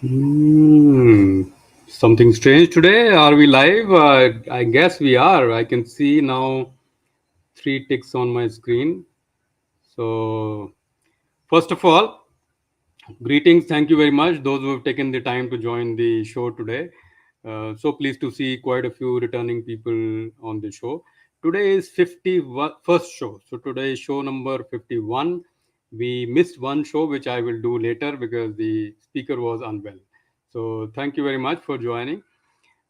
Hmm. Something strange today. Are we live? I guess we are. I can see now three ticks on my screen. So, first of all, greetings. Thank you very much. Those who have taken the time to join the show today. So pleased to see quite a few returning people on the show. Today is 51st show. So today is show number 51. We missed one show, which I will do later because the speaker was unwell. So thank you very much for joining.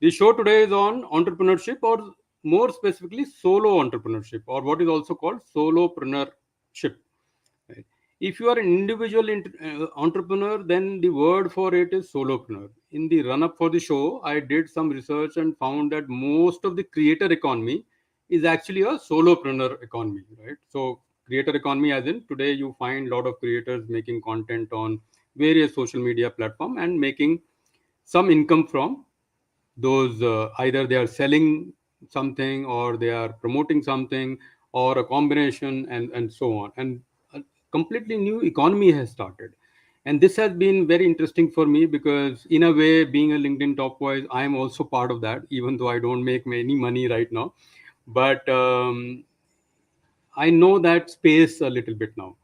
The show today is on entrepreneurship, or more specifically, solo entrepreneurship, or what is also called solopreneurship. Right? If you are an individual entrepreneur, then the word for it is solopreneur. In the run up for the show, I did some research and found that most of the creator economy is actually a solopreneur economy, right? So, creator economy, as in today, you find a lot of creators making content on various social media platform and making some income from those. Either they are selling something, or they are promoting something, or a combination, and so on. And a completely new economy has started, and this has been very interesting for me because, in a way, being a LinkedIn top voice, I am also part of that, even though I don't make any money right now. But I know that space a little bit now.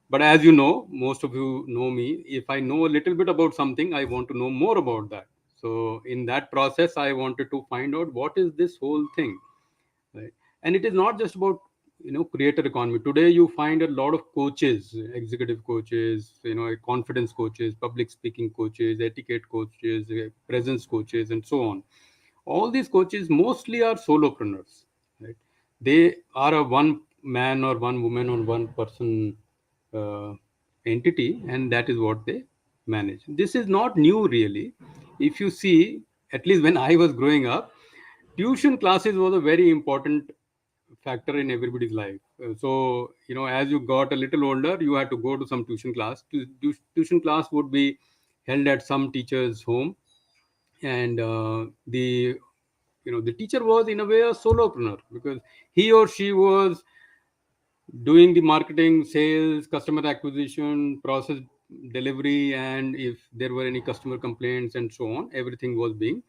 But as you know, most of you know me. If I know a little bit about something, I want to know more about that. So in that process, I wanted to find out what is this whole thing, right? And it is not just about creator economy. Today, you find a lot of coaches, executive coaches, confidence coaches, public speaking coaches, etiquette coaches, presence coaches, and so on. All these coaches mostly are solopreneurs, right? They are a one man or one woman or one person uh, entity, and that is what they manage. This is not new, really. If you see, at least when I was growing up, tuition classes was a very important factor in everybody's life. So, as you got a little older, you had to go to some tuition class. Tuition class would be held at some teacher's home, and the teacher was in a way a solopreneur because he or she was doing the marketing, sales, customer acquisition, process delivery, and if there were any customer complaints and so on, everything was being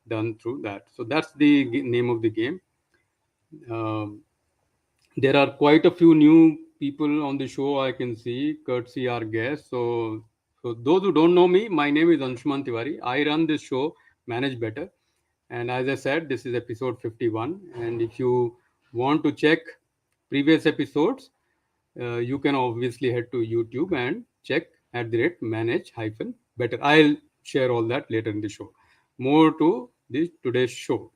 done through that. So that's the name of the game. Um, there are quite a few new people on the show I can see, courtesy our guests. So those who don't know me, my name is Anshuman Tiwari. I run this show, Manage Better. And as I said, this is episode 51. And if you want to check previous episodes, you can obviously head to YouTube and check at the rate manage hyphen better. I'll share all that later in the show. More to this today's show.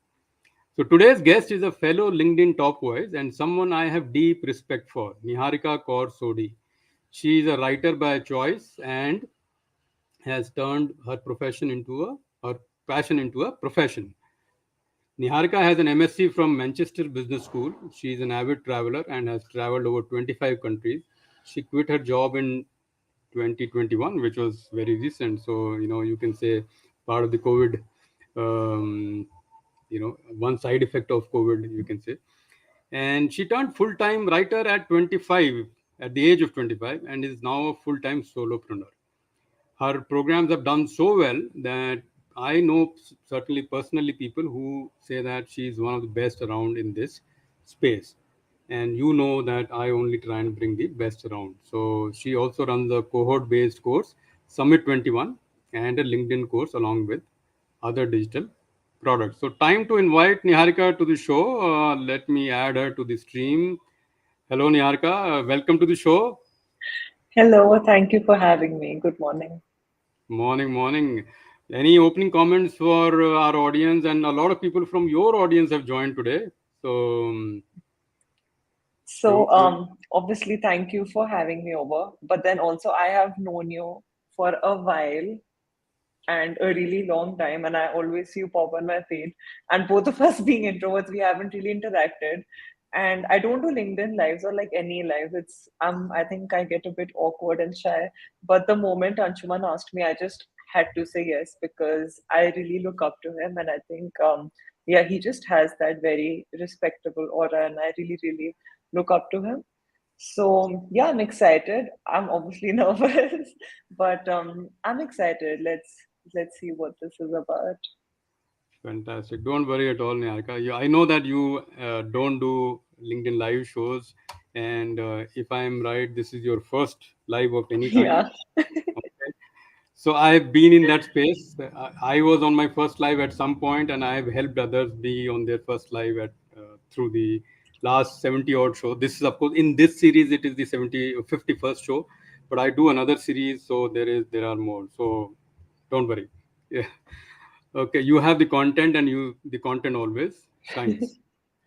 So today's guest is a fellow LinkedIn top voice and someone I have deep respect for, Niharikaa Kaur Sodhi. She is a writer by choice and has turned her passion into a profession. Niharika has an MSc from Manchester Business School. She is an avid traveler and has traveled over 25 countries. She quit her job in 2021, which was very recent. So, you can say part of the COVID, um, one side effect of COVID, you can say. And she turned full time writer at 25, at the age of 25, and is now a full time solopreneur. Her programs have done so well that I know certainly personally people who say that she is one of the best around in this space. And you know that I only try and bring the best around. So she also runs a cohort based course, Summit 21, and a LinkedIn course along with other digital products. So, time to invite Niharika to the show. Let me add her to the stream. Hello, Niharika. Welcome to the show. Hello, thank you for having me. Good morning. Morning, morning. Any opening comments for our audience? And a lot of people from your audience have joined today. So, So, obviously, thank you for having me over. But then also, I have known you for a while and a really long time, and I always see you pop on my feed. And both of us being introverts, we haven't really interacted. And I don't do LinkedIn lives or like any lives. It's I think I get a bit awkward and shy. But the moment Anshuman asked me, I just had to say yes because I really look up to him, and I think yeah, he just has that very respectable aura, and I really really look up to him. So yeah, I'm excited. I'm obviously nervous, but I'm excited. let's see what this is about. Fantastic. Don't worry at all, Niharika. I know that you don't do LinkedIn live shows, and if I'm right, this is your first live of any kind. Yeah. Okay. So I've been in that space. I was on my first live at some point, and I've helped others be on their first live at through the last 70 odd show. This is, of course, in this series it is the 51st show, but I do another series, so there are more. So don't worry. Yeah. Okay, you have the content, and you the content always shines.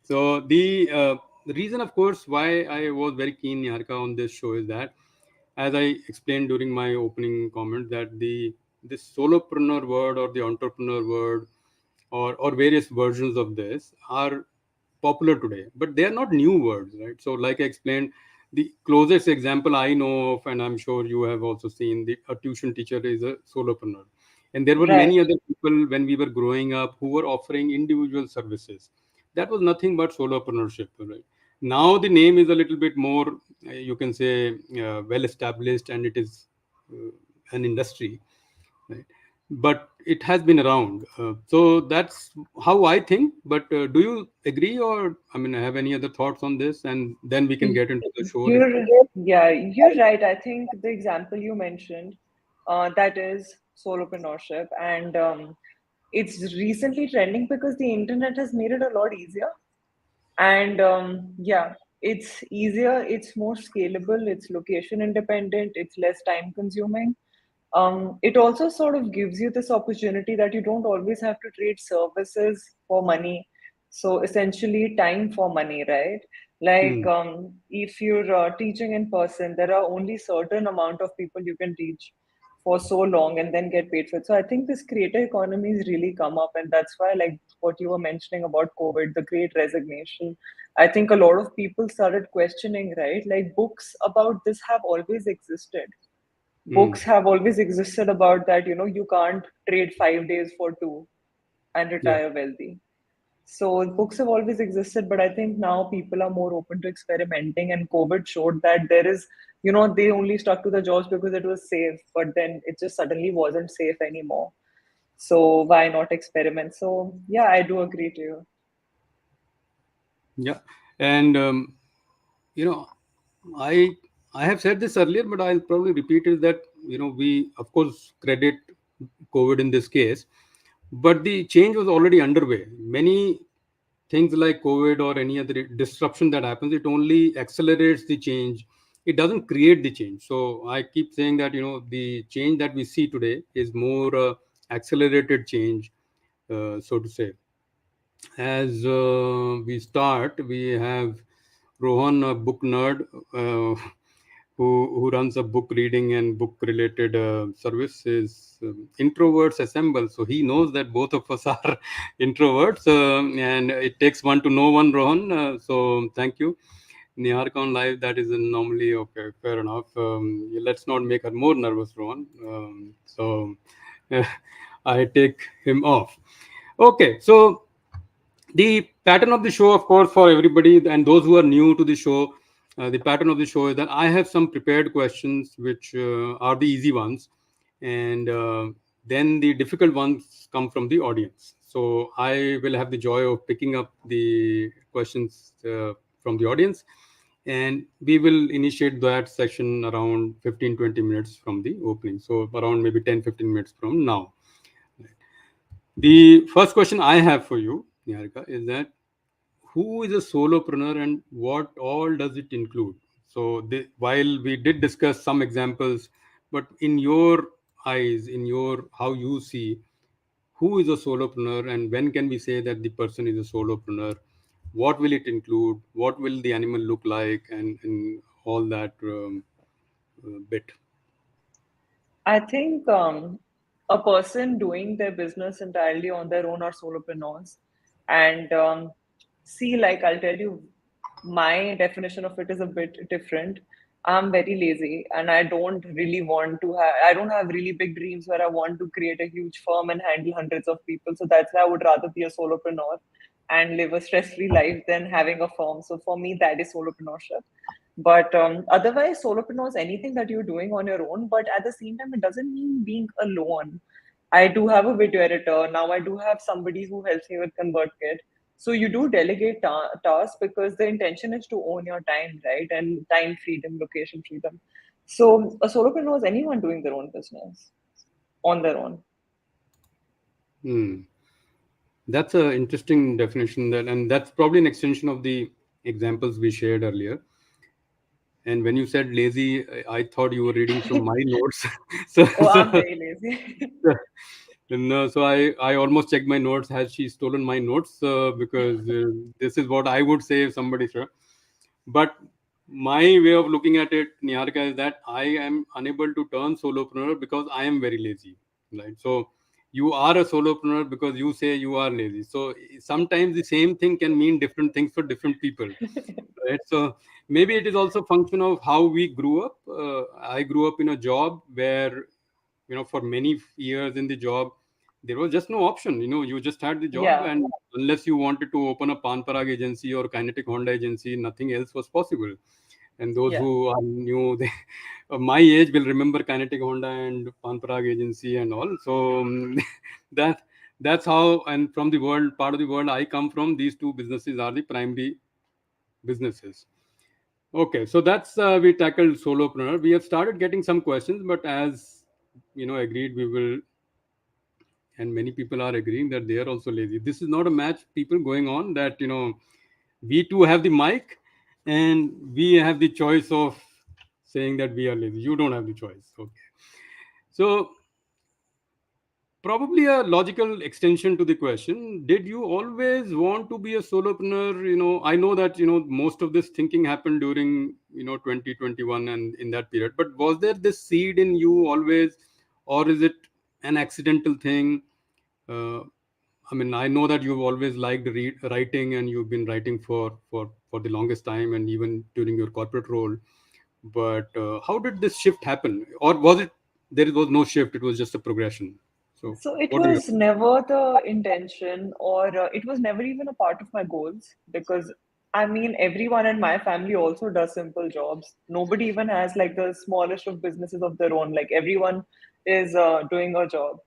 So the reason, of course, why I was very keen, Niharika, on this show is that, as I explained during my opening comment, that the this solopreneur word or the entrepreneur word, or various versions of this, are popular today, but they are not new words, right? So, like I explained, the closest example I know of, and I'm sure you have also seen, a tuition teacher is a solopreneur. And there were Right. many other people when we were growing up who were offering individual services. That was nothing but solopreneurship, right? Now the name is a little bit more, you can say, well established, and it is an industry, right? But it has been around. So that's how I think. But do you agree, or I mean, have any other thoughts on this? And then we can get into the show a little bit. You're right. I think the example you mentioned, that is solopreneurship, and it's recently trending because the internet has made it a lot easier. And yeah, it's easier, it's more scalable, it's location independent, it's less time consuming. It also sort of gives you this opportunity that you don't always have to trade services for money. So essentially, time for money, right? Like Hmm. if you're teaching in person, there are only certain amount of people you can teach for so long and then get paid for it. So I think this creator economy has really come up, and that's why, like what you were mentioning about COVID, the Great Resignation. I think a lot of people started questioning, right? Like books about this have always existed. Hmm. Books have always existed about that, you can't trade 5 days for two and Yeah. retire wealthy. So books have always existed, but I think now people are more open to experimenting, and COVID showed that there is, they only stuck to the jobs because it was safe, but then it just suddenly wasn't safe anymore. So why not experiment? So yeah, I do agree to you. Yeah. And you know, I I have said this earlier, but I'll probably repeat it, that we of course credit COVID in this case, but the change was already underway. Many things like COVID or any other disruption that happens, it only accelerates the change. It doesn't create the change. So I keep saying that the change that we see today is more accelerated change, so to say. As we start, we have Rohan, a book nerd, who runs a book reading and book related service. Is Introverts Assemble. So he knows that both of us are introverts, and it takes one to know one, Rohan. So thank you. Niharikaa on live, that is normally okay, fair enough. Let's not make her more nervous, Rohan. So I take him off. Okay, so the pattern of the show, of course, for everybody and those who are new to the show, the pattern of the show is that I have some prepared questions, which are the easy ones, and then the difficult ones come from the audience. So I will have the joy of picking up the questions from the audience, and we will initiate that session around 15-20 minutes from the opening, so around maybe 10-15 minutes from now. The first question I have for you, Niharika, is that who is a solopreneur and what all does it include? So, while we did discuss some examples, but in your eyes, in your how you see, who is a solopreneur and when can we say that the person is a solopreneur? What will it include? What will the animal look like? And all that bit. I think a person doing their business entirely on their own are solopreneurs. And see, like I'll tell you, my definition of it is a bit different. I'm very lazy and I don't really want to have, I don't have really big dreams where I want to create a huge firm and handle hundreds of people. So that's why I would rather be a solopreneur and live a stress free life than having a firm. So for me, that is solopreneurship. But otherwise, solopreneur is anything that you're doing on your own. But at the same time, it doesn't mean being alone. I do have a video editor. Now I do have somebody who helps me with ConvertKit. So you do delegate tasks because the intention is to own your time, right? And time freedom, location freedom. So a solopreneur is anyone doing their own business on their own. Hmm. That's a interesting definition, that, and that's probably an extension of the examples we shared earlier. And when you said lazy, I thought you were reading from my notes. so, Oh, so I'm very lazy. no, so I almost checked my notes. Has she stolen my notes? Because this is what I would say if somebody said. But my way of looking at it, Niharika, is that I am unable to turn solopreneur because I am very lazy. Right. So you are a solopreneur because you say you are lazy. So sometimes the same thing can mean different things for different people. Right. So maybe it is also a function of how we grew up. I grew up in a job where, for many years in the job, there was just no option. You just had the job, Yeah, and unless you wanted to open a Pan Parag agency or Kinetic Honda agency, nothing else was possible. And those yeah. who are new, my age will remember Kinetic Honda and Pan Parag agency and all. So that that's how. And from the world, part of the world I come from, these two businesses are the primary businesses. Okay, so that's we tackled solopreneur. We have started getting some questions, but as agreed, we will, and many people are agreeing that they are also lazy. This is not a match, people, going on that we too have the mic, and we have the choice of saying that we are lazy. You don't have the choice. Okay, so probably a logical extension to the question, did you always want to be a solopreneur? I know that most of this thinking happened during 2021 and in that period, but was there this seed in you always, or is it an accidental thing? uh, I mean, I know that you've always liked writing, and you've been writing for the longest time, and even during your corporate role. But how did this shift happen, or was it there was no shift? It was just a progression. So, So it what do you? was never the intention, or it was never even a part of my goals because I mean, everyone in my family also does simple jobs. Nobody even has like the smallest of businesses of their own. Like everyone is doing a job.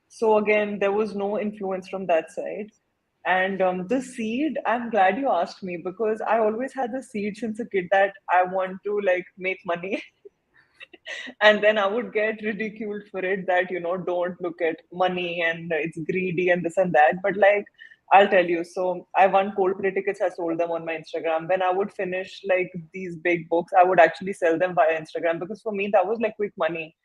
So again, there was no influence from that side. And the seed, I'm glad you asked me because I always had the seed since a kid that I want to like make money. And then I would get ridiculed for it that don't look at money and it's greedy and this and that. But like I'll tell you, so I won Coldplay tickets. I sold them on my Instagram. When I would finish like these big books, I would actually sell them via Instagram because for me that was like quick money.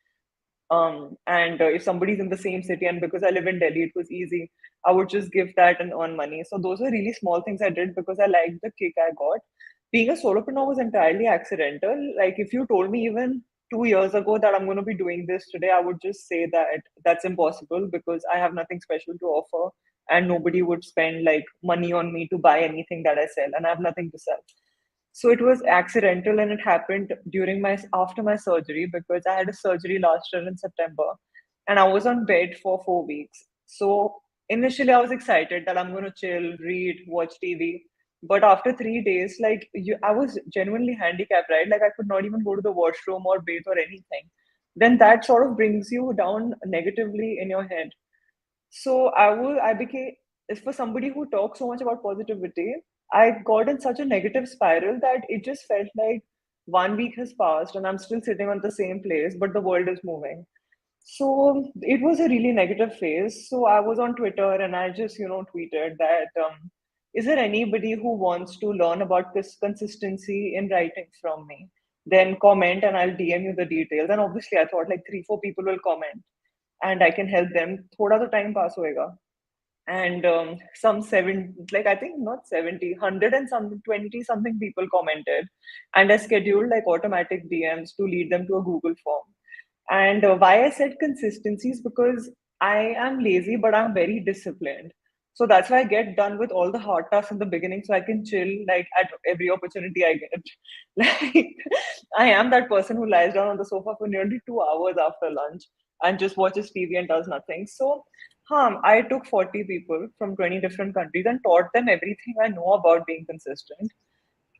And if somebody's in the same city, and because I live in Delhi, it was easy. I would just give that and earn money. So those were really small things I did because I liked the kick I got. Being a solopreneur was entirely accidental. Like if you told me even 2 years ago that I'm going to be doing this today, I would just say that that's impossible because I have nothing special to offer, and nobody would spend like money on me to buy anything that I sell, and I have nothing to sell. So it was accidental, and it happened during my after my surgery because I had a surgery last year in September, and I was on bed for 4 weeks. So initially I was excited that I'm going to chill, read, watch TV. But after 3 days, like I was genuinely handicapped, right? Like I could not even go to the washroom or bathe or anything. Then that sort of brings you down negatively in your head. So I became, if for somebody who talks so much about positivity, I got in such a negative spiral that it just felt like 1 week has passed and I'm still sitting on the same place, but the world is moving. So it was a really negative phase. So I was on Twitter and I just, tweeted that is there anybody who wants to learn about this consistency in writing from me? Then comment and I'll DM you the details. And obviously I thought like 3, 4 people will comment and I can help them. Thoda to time pass hoega. And some seven, like I think not 70, 100 and some 20 something people commented. And I scheduled like automatic DMs to lead them to a Google form. And why I said consistency is because I am lazy, but I'm very disciplined. So that's why I get done with all the hard tasks in the beginning so I can chill like at every opportunity I get. Like I am that person who lies down on the sofa for nearly 2 hours after lunch and just watches TV and does nothing. So I took 40 people from 20 different countries and taught them everything I know about being consistent.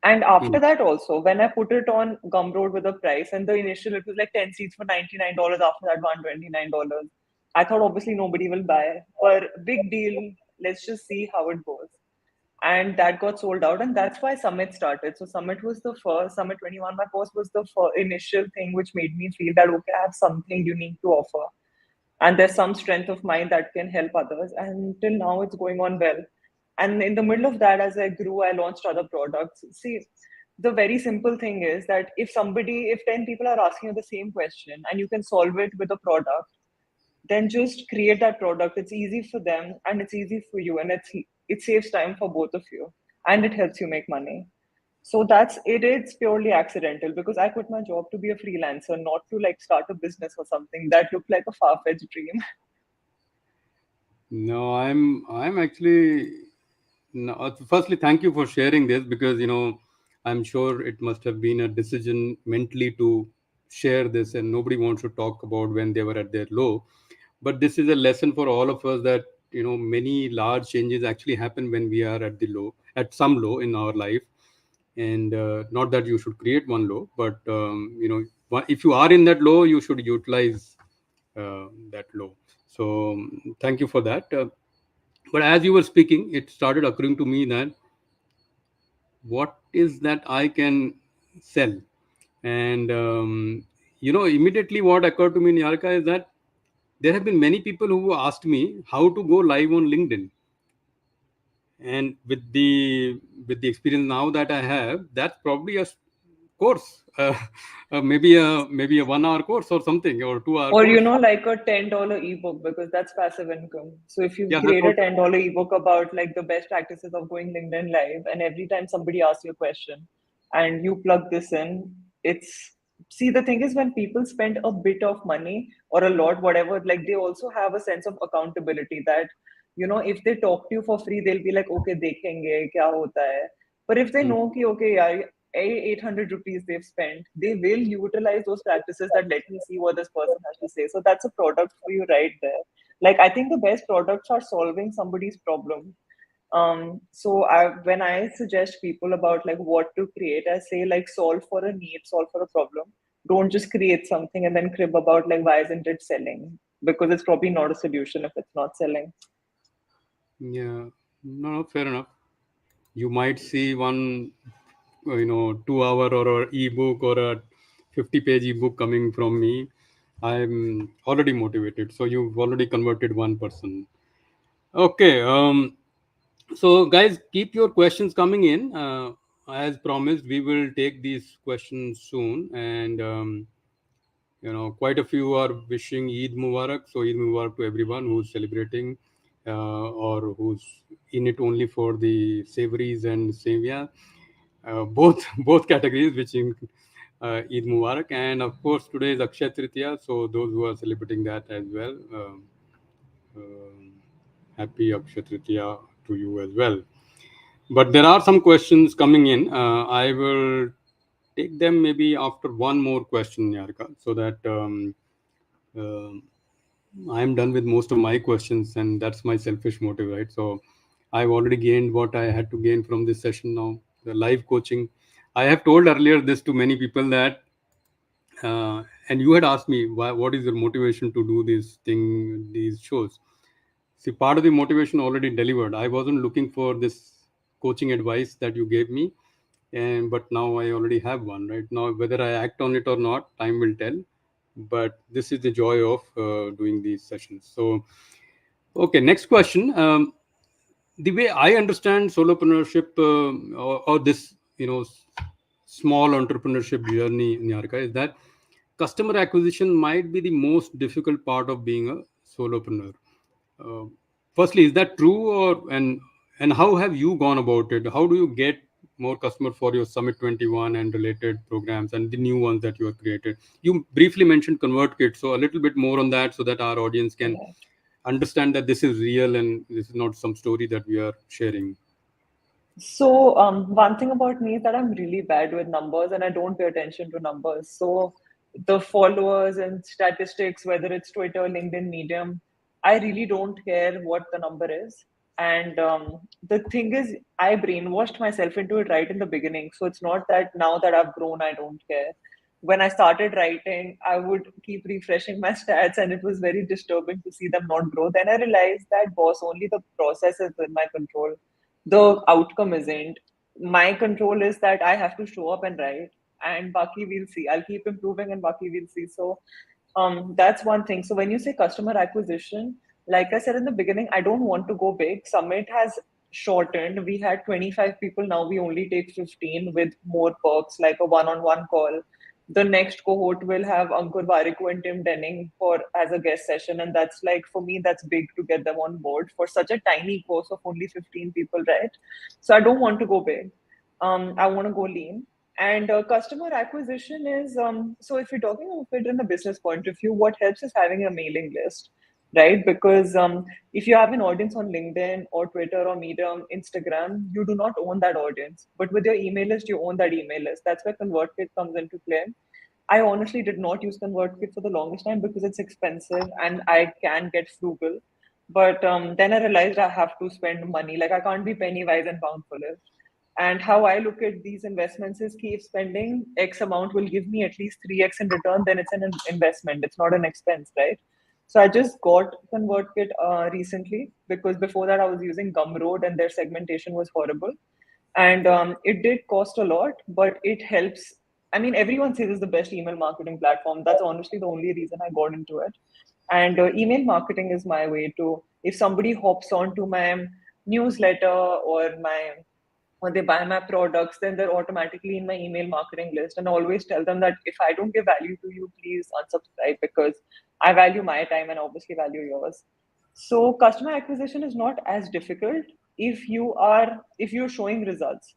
And Hmm. after that, also, when I put it on Gumroad with a price, and the initial it was like 10 seats for $99, after that, $129. I thought obviously nobody will buy, but big deal. Let's just see how it goes. And that got sold out, and that's why Summit started. So Summit was the first, Summit 21. My post was the initial thing which made me feel that okay, I have something unique to offer, and there's some strength of mine that can help others. And till now, it's going on well. And in the middle of that, as I grew, I launched other products. See, the very simple thing is that if 10 people are asking you the same question and you can solve it with a product, then just create that product. It's easy for them and it's easy for you, and it saves time for both of you, and it helps you make money. So that's it. It's purely accidental because I quit my job to be a freelancer, not to like start a business or something that looked like a far-fetched dream. No, I'm actually no, firstly, thank you for sharing this because I'm sure it must have been a decision mentally to share this, and nobody wants to talk about when they were at their low. But this is a lesson for all of us that many large changes actually happen when we are at the low, at some low in our life, and not that you should create one low, but if you are in that low, you should utilize that low. So thank you for that. But as you were speaking, it started occurring to me that what is that I can sell? And immediately what occurred to me, Niharikaa, is that there have been many people who asked me how to go live on LinkedIn. And with the experience now that I have, that's probably a course, maybe a 1 hour course or something, or 2 hour Or, course. like a $10 ebook, because that's passive income. So if you Yeah, that's create a also. $10 ebook about like the best practices of going LinkedIn live, and every time somebody asks you a question and you plug this in, it's see, the thing is, when people spend a bit of money or a lot, whatever, like they also have a sense of accountability that, if they talk to you for free, they'll be like, okay, dekhenge kya hota hai. But if they Mm. know ki, okay, yeah, 800 rupees they've spent, they will utilize those practices that let me see what this person has to say. So that's a product for you right there. Like, I think the best products are solving somebody's problem. When I suggest people about like what to create, I say like solve for a need, solve for a problem. Don't just create something and then crib about like why isn't it selling? Because it's probably not a solution if it's not selling. Yeah, no, fair enough. You might see one 2 hour or a ebook or a 50-page ebook coming from me. I'm already motivated, so you've already converted one person. Okay. So guys, keep your questions coming in. As promised, we will take these questions soon, and quite a few are wishing Eid Mubarak. So Eid Mubarak to everyone who's celebrating, or who's in it only for the savories and sevia. Both both categories, which in Eid Mubarak, and of course today is Akshaya Tritiya, so those who are celebrating that as well, um, happy Akshaya Tritiya to you as well. But there are some questions coming in. I will take them maybe after one more question, Yarka, so that um I'm done with most of my questions, and that's my selfish motive, right? So I've already gained what I had to gain from this session now. The live coaching. I have told earlier this to many people that, and you had asked me what is your motivation to do this thing, these shows. See, part of the motivation already delivered. I wasn't looking for this coaching advice that you gave me, and but now I already have one. Right now, whether I act on it or not, time will tell. But this is the joy of doing these sessions. So, okay, next question. The way I understand solopreneurship, or this, small entrepreneurship journey, Nyarka, is that customer acquisition might be the most difficult part of being a solopreneur. Uh, Firstly, is that true, and how have you gone about it? How do you get more customers for your Summit 21 and related programs and the new ones that you have created? You briefly mentioned ConvertKit, so a little bit more on that so that our audience can Right. understand that this is real and this is not some story that we are sharing. So, one thing about me is that I'm really bad with numbers and I don't pay attention to numbers. So, the followers and statistics, whether it's Twitter, LinkedIn, Medium, I really don't care what the number is. And the thing is, I brainwashed myself into it right in the beginning. So, it's not that now that I've grown, I don't care. when I started writing, I would keep refreshing my stats, and it was very disturbing to see them not grow. Then I realized that, boss, only the process is in my control. The outcome isn't. My control is that I have to show up and write, and Baki we'll see. I'll keep improving, and Baki we'll see. So that's one thing. So when you say customer acquisition, like I said in the beginning, I don't want to go big. Summit has shortened. We had 25 people. Now we only take 15 with more perks, like a one-on-one call. The next cohort will have Ankur Variku and Tim Denning for as a guest session. And that's like, for me, that's big to get them on board for such a tiny course of only 15 people, right? So I don't want to go big. I want to go lean. And customer acquisition is so if you're talking of it in a business point of view, what helps is having a mailing list, right? Because if you have an audience on LinkedIn or Twitter or Medium, Instagram, you do not own that audience. But with your email list, you own that email list. That's where ConvertKit comes into play. I honestly did not use ConvertKit for the longest time because it's expensive and I can get frugal. But then I realized I have to spend money. Like I can't be penny wise and pound foolish. And how I look at these investments is keep spending X amount will give me at least 3x in return, then it's an investment. It's not an expense, right? So I just got ConvertKit recently because before that I was using Gumroad and their segmentation was horrible. And it did cost a lot, but it helps. I mean, everyone says it's the best email marketing platform. That's honestly the only reason I got into it. And email marketing is my way to, if somebody hops onto my newsletter or they buy my products, then they're automatically in my email marketing list. And I always tell them that if I don't give value to you, please unsubscribe because I value my time and obviously value yours. So customer acquisition is not as difficult if you're showing results.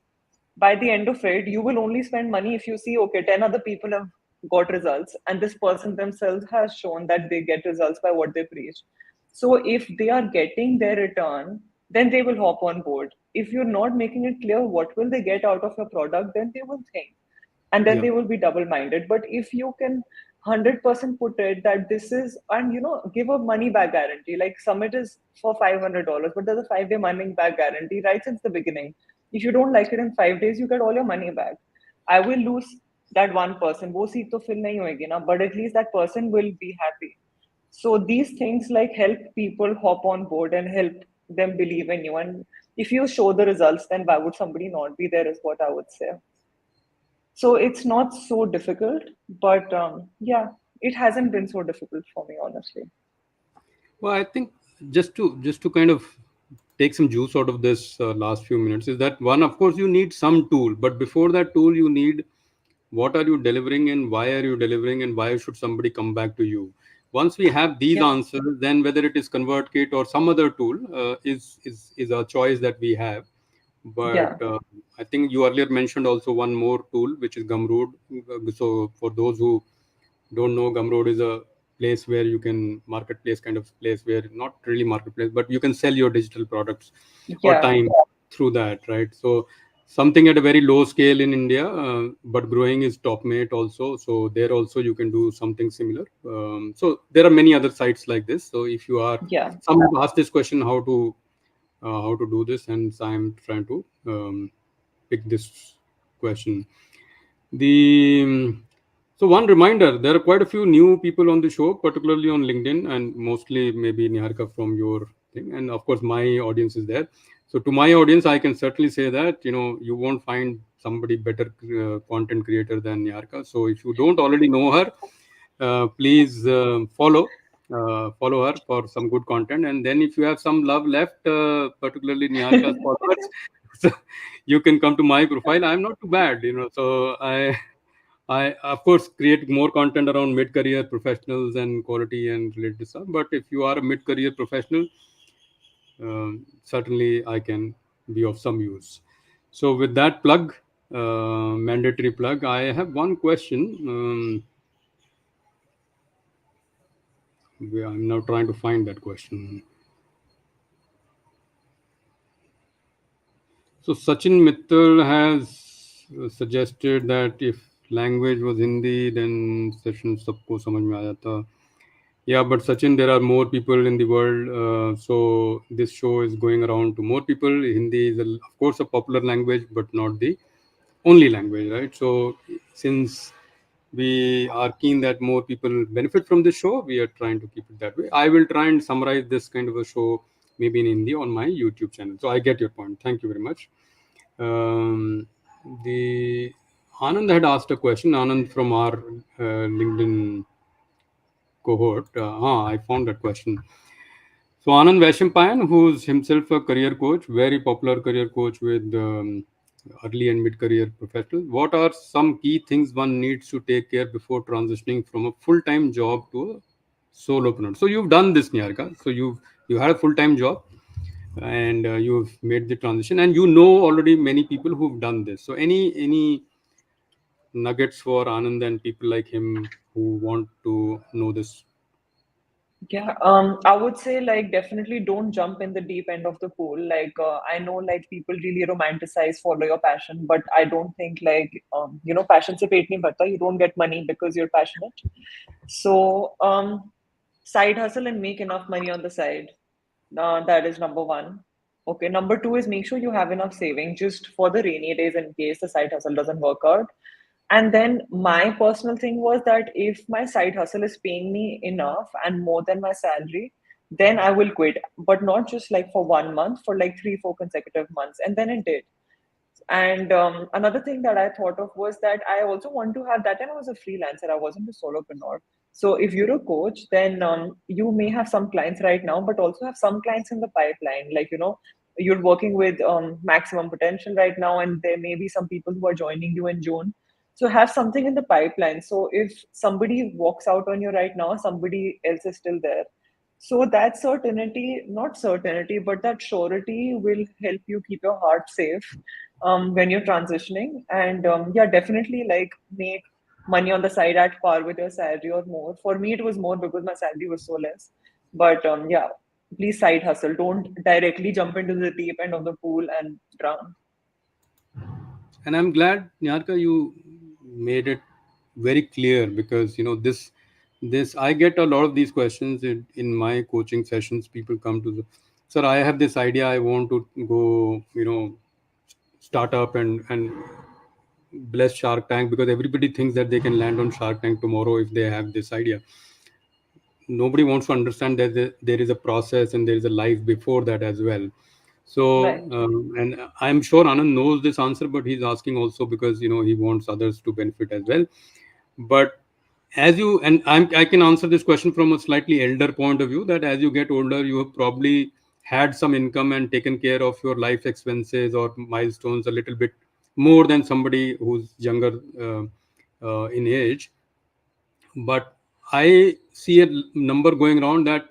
By the end of it, you will only spend money if you see, okay, 10 other people have got results and this person themselves has shown that they get results by what they preach. So if they are getting their return, then they will hop on board. If you're not making it clear what will they get out of your product, then they will think and then Yeah. they will be double minded. But if you can 100% put it that this is, and give a money back guarantee, like Summit is for $500, but there's a 5-day money back guarantee right since the beginning. If you don't like it in 5 days, you get all your money back. I will lose that one person, वो seat तो fill नहीं होएगी ना, but at least that person will be happy. So these things like help people hop on board and help them believe in you. And if you show the results, then why would somebody not be there? Is what I would say. So it's not so difficult, but yeah, it hasn't been so difficult for me, honestly. Well, I think just to kind of take some juice out of this last few minutes is that one, of course, you need some tool, but before that tool, you need what are you delivering and why are you delivering and why should somebody come back to you. Once we have these Yeah, answers, then whether it is ConvertKit or some other tool is a choice that we have. But yeah, I think you earlier mentioned also one more tool, which is Gumroad. So for those who don't know, Gumroad is a place where you can marketplace kind of place where not really marketplace, but you can sell your digital products or yeah, time through that, right? So something at a very low scale in India, but growing is TopMate also. So there also you can do something similar. So there are many other sites like this. So if you are, yeah, some have asked this question how to do this, and so I'm trying to pick this question. The so one reminder: there are quite a few new people on the show, particularly on LinkedIn, and mostly maybe Niharika from your thing, and of course my audience is there. So to my audience, I can certainly say that you won't find somebody better content creator than Niharika. So if you don't already know her, please follow her for some good content, and then if you have some love left, particularly Niharika's followers, so you can come to my profile. I'm not too bad, so I of course create more content around mid-career professionals and quality and related stuff. But if you are a mid-career professional, certainly I can be of some use. So with that plug, mandatory plug, I have one question. I'm now trying to find that question. So Sachin Mittal has suggested that if language was Hindi, then session सबको समझ में आ जाता. Yeah, but Sachin, there are more people in the world, so this show is going around to more people. Hindi is, of course, a popular language, but not the only language, right? So since we are keen that more people benefit from this show. We are trying to keep it that way. I will try and summarize this kind of a show maybe in Hindi on my YouTube channel. So I get your point. Thank you very much. Um, the Anand had asked a question. Anand from our LinkedIn cohort. I found that question. So Anand Vaishampayan, who's himself a career coach, very popular career coach with early and mid-career professionals. What are some key things one needs to take care before transitioning from a full-time job to a solopreneur? So you've done this, Niharika. So you had a full-time job and you've made the transition, and you know already many people who've done this. So any nuggets for Anand and people like him who want to know this? Yeah, I would say like definitely don't jump in the deep end of the pool. Like I know like people really romanticize follow your passion, but I don't think like passion se pet nahi bharta. You don't get money because you're passionate. So side hustle and make enough money on the side. That is number one. Okay, number two is make sure you have enough saving just for the rainy days in case the side hustle doesn't work out. And then my personal thing was that if my side hustle is paying me enough and more than my salary, then I will quit. But not just like for 1 month, for like 3, 4 consecutive months. And then it did. And another thing that I thought of was that I also want to have that time I was a freelancer, I wasn't a solopreneur. So if you're a coach, then you may have some clients right now, but also have some clients in the pipeline. Like, you're working with maximum potential right now, and there may be some people who are joining you in June. So have something in the pipeline. So if somebody walks out on you right now, somebody else is still there. So that certainty, not certainty, but that surety will help you keep your heart safe when you're transitioning. And yeah, definitely like make money on the side at par with your salary or more. For me, it was more because my salary was so less. But yeah, please side hustle. Don't directly jump into the deep end of the pool and drown. And I'm glad, Nyarka, you made it very clear, because this I get a lot of these questions in my coaching sessions. People come to the, sir, I have this idea, I want to go, start up and bless Shark Tank, because everybody thinks that they can land on Shark Tank tomorrow if they have this idea. Nobody wants to understand that there is a process and there is a life before that as well. So, Right. and I'm sure Anand knows this answer, but he's asking also because he wants others to benefit as well. But I can answer this question from a slightly elder point of view, that as you get older, you have probably had some income and taken care of your life expenses or milestones a little bit more than somebody who's younger in age. But I see a number going around that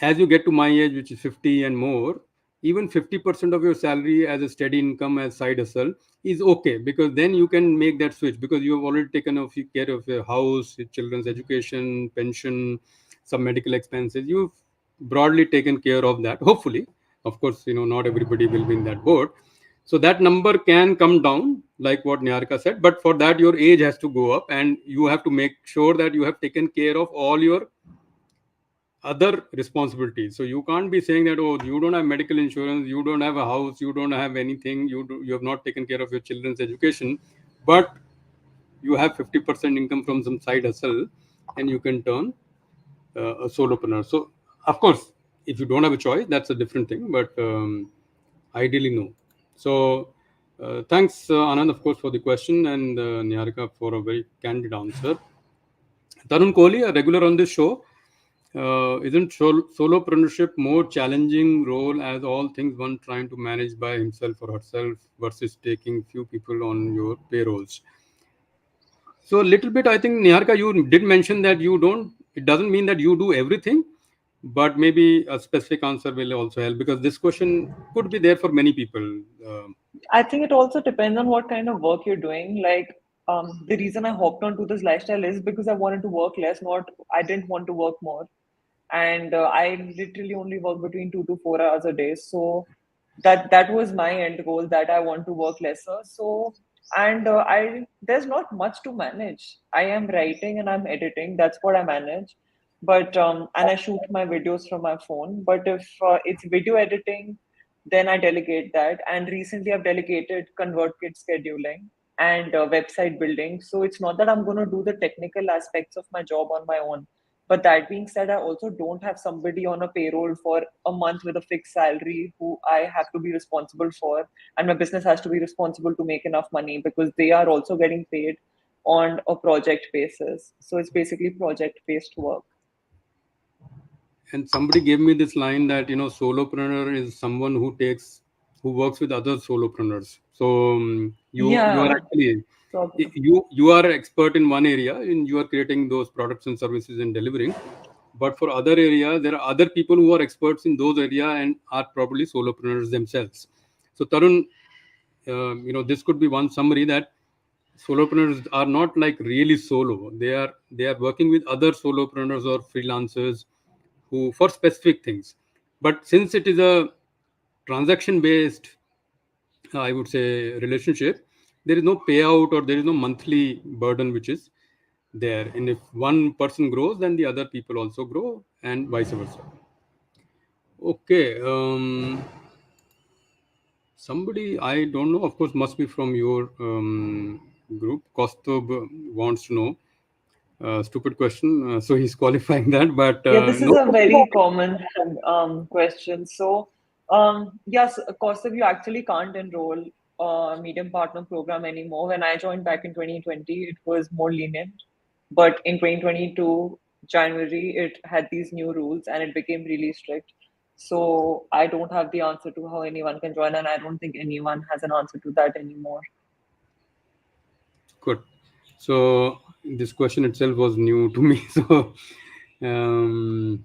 as you get to my age, which is 50 and more, even 50% of your salary as a steady income as side hustle is okay, because then you can make that switch, because you have already taken care of your house, your children's education, pension, some medical expenses. You've broadly taken care of that, hopefully. Of course, not everybody will be in that boat. So that number can come down, like what Nyarka said, but for that, your age has to go up, and you have to make sure that you have taken care of all your other responsibilities. So you can't be saying that, oh, you don't have medical insurance, you don't have a house, you don't have anything, you have not taken care of your children's education, but you have 50% income from some side hustle, and you can turn a solopreneur. So of course, if you don't have a choice, that's a different thing, but ideally no. So thanks, Anand, of course, for the question, and Niharika for a very candid answer. Tarun Kohli, a regular on this show, isn't solopreneurship more challenging role, as all things one trying to manage by himself or herself versus taking few people on your payrolls? So a little bit, I think, Niharika, you did mention that you don't. It doesn't mean that you do everything, but maybe a specific answer will also help, because this question could be there for many people. I think it also depends on what kind of work you're doing. Like, the reason I hopped onto this lifestyle is because I wanted to work less, not I didn't want to work more. And I literally only work between 2 to 4 hours a day. So that was my end goal, that I want to work lesser. So and I there's not much to manage. I am writing and I'm editing. That's what I manage. But and I shoot my videos from my phone. But if it's video editing, then I delegate that. And recently I've delegated ConvertKit scheduling. and website building. So it's not that I'm going to do the technical aspects of my job on my own. But that being said, I also don't have somebody on a payroll for a month with a fixed salary who I have to be responsible for. And my business has to be responsible to make enough money because they are also getting paid on a project basis. So it's basically project based work. And somebody gave me this line that solopreneur is someone who works with other solopreneurs. So you are Yeah, actually probably. you are an expert in one area and you are creating those products and services and delivering. But for other areas, there are other people who are experts in those area and are probably solopreneurs themselves. So Tarun, this could be one summary that solopreneurs are not like really solo. They are working with other solopreneurs or freelancers who for specific things. But since it is a transaction based, I would say, relationship, there is no payout or there is no monthly burden which is there. And if one person grows, then the other people also grow, and vice versa. Okay. Somebody I don't know, of course, must be from your group. Kostub wants to know. Stupid question. So he's qualifying that, but Yeah, this is no. a very common question. So, yes, of course, if you actually can't enroll a medium partner program anymore. When I joined back in 2020, it was more lenient. But in 2022, January, it had these new rules and it became really strict. So I don't have the answer to how anyone can join, and I don't think anyone has an answer to that anymore. Good. So this question itself was new to me. So um,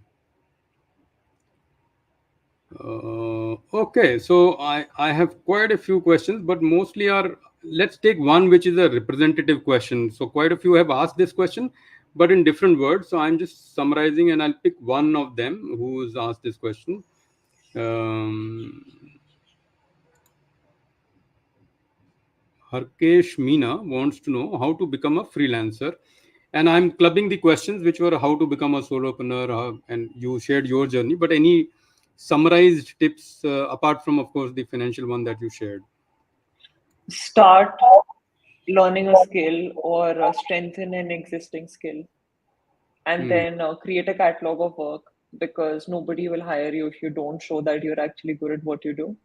okay. So I have quite a few questions, but mostly are, let's take one which is a representative question. So quite a few have asked this question, but in different words. So I'm just summarizing, and I'll pick one of them who's asked this question. Um, Harkesh Meena wants to know how to become a freelancer. And I'm clubbing the questions which were how to become a solopreneur, and you shared your journey, but any summarized tips apart from, of course, the financial one that you shared? Start learning a skill or strengthen an existing skill, and Hmm. then create a catalog of work, because nobody will hire you if you don't show that you're actually good at what you do.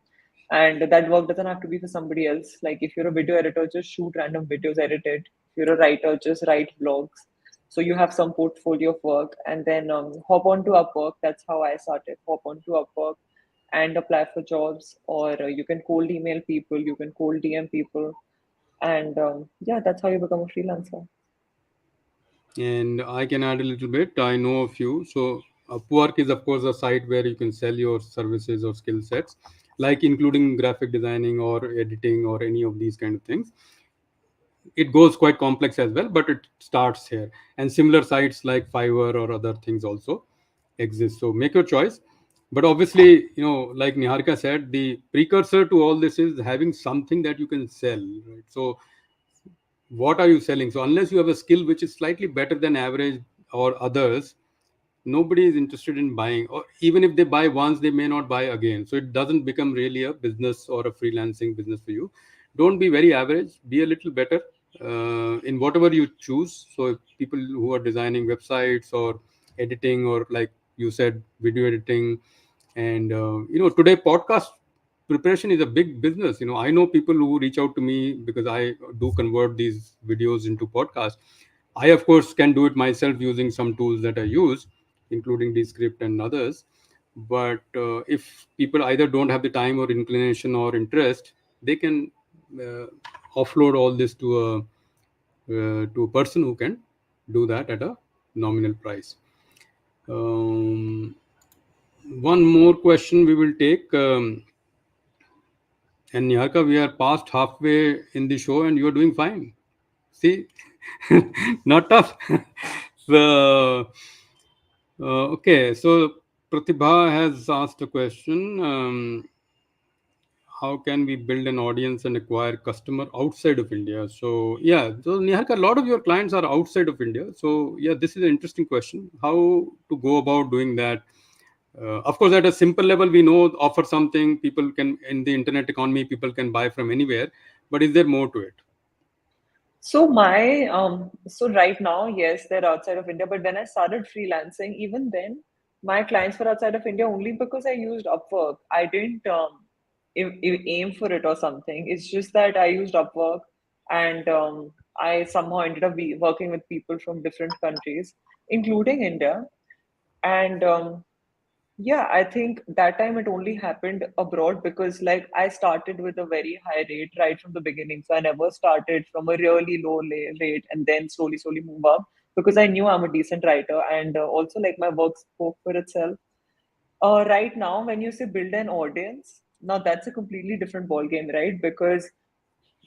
And that work doesn't have to be for somebody else. Like if you're a video editor, just shoot random videos, edit it. If you're a writer, just write blogs. So you have some portfolio of work, and then hop onto Upwork. That's how I started. Hop onto Upwork and apply for jobs, or you can cold email people, you can cold DM people, and yeah, that's how you become a freelancer. And I can add a little bit. I know a few. So Upwork is, of course, a site where you can sell your services or skill sets, like including graphic designing or editing or any of these kind of things. It goes quite complex as well, but it starts here. And similar sites like Fiverr or other things also exist. So make your choice. But obviously, like Niharika said, the precursor to all this is having something that you can sell. Right? So what are you selling? So unless you have a skill which is slightly better than average or others, nobody is interested in buying, or even if they buy once they may not buy again. So it doesn't become really a business or a freelancing business for you. Don't be very average, be a little better in whatever you choose. So if people who are designing websites or editing, or like you said, video editing, and today podcast preparation is a big business. I know people who reach out to me because I do convert these videos into podcasts. I, of course, can do it myself using some tools that I use, including Descript and others. But if people either don't have the time or inclination or interest, they can uh, offload all this to a person who can do that at a nominal price. Um, One more question we will take. And Niharika, we are past halfway in the show, and you are doing fine. See, not tough. So, okay, so Pratibha has asked a question. How can we build an audience and acquire customer outside of India? So, yeah, so Niharika, a lot of your clients are outside of India. So, yeah, this is an interesting question. How to go about doing that? Of course, at a simple level, we know offer something people can, in the internet economy, people can buy from anywhere. But is there more to it? So right now, yes, they're outside of India, but when I started freelancing, even then, my clients were outside of India only because I used Upwork. I didn't aim for it or something. It's just that I used Upwork, and I somehow ended up working with people from different countries, including India. And yeah, I think that time it only happened abroad because, like, I started with a very high rate right from the beginning. So I never started from a really low rate and then slowly move up because I knew I'm a decent writer, and also, like, my work spoke for itself. Right now, when you say build an audience, now that's a completely different ball game, right? Because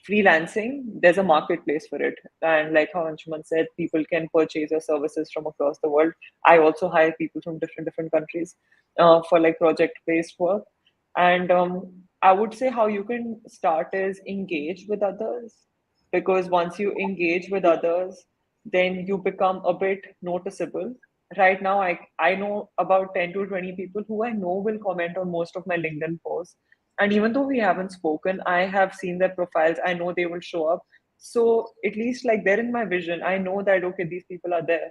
freelancing, there's a marketplace for it. And like how Anshuman said, people can purchase your services from across the world. I also hire people from different countries for like project-based work. And I would say how you can start is engage with others, because once you engage with others, then you become a bit noticeable. Right now, I know about 10 to 20 people who I know will comment on most of my LinkedIn posts, and even though we haven't spoken, I have seen their profiles. I know they will show up. So at least, like, they're in my vision. I know that, okay, these people are there.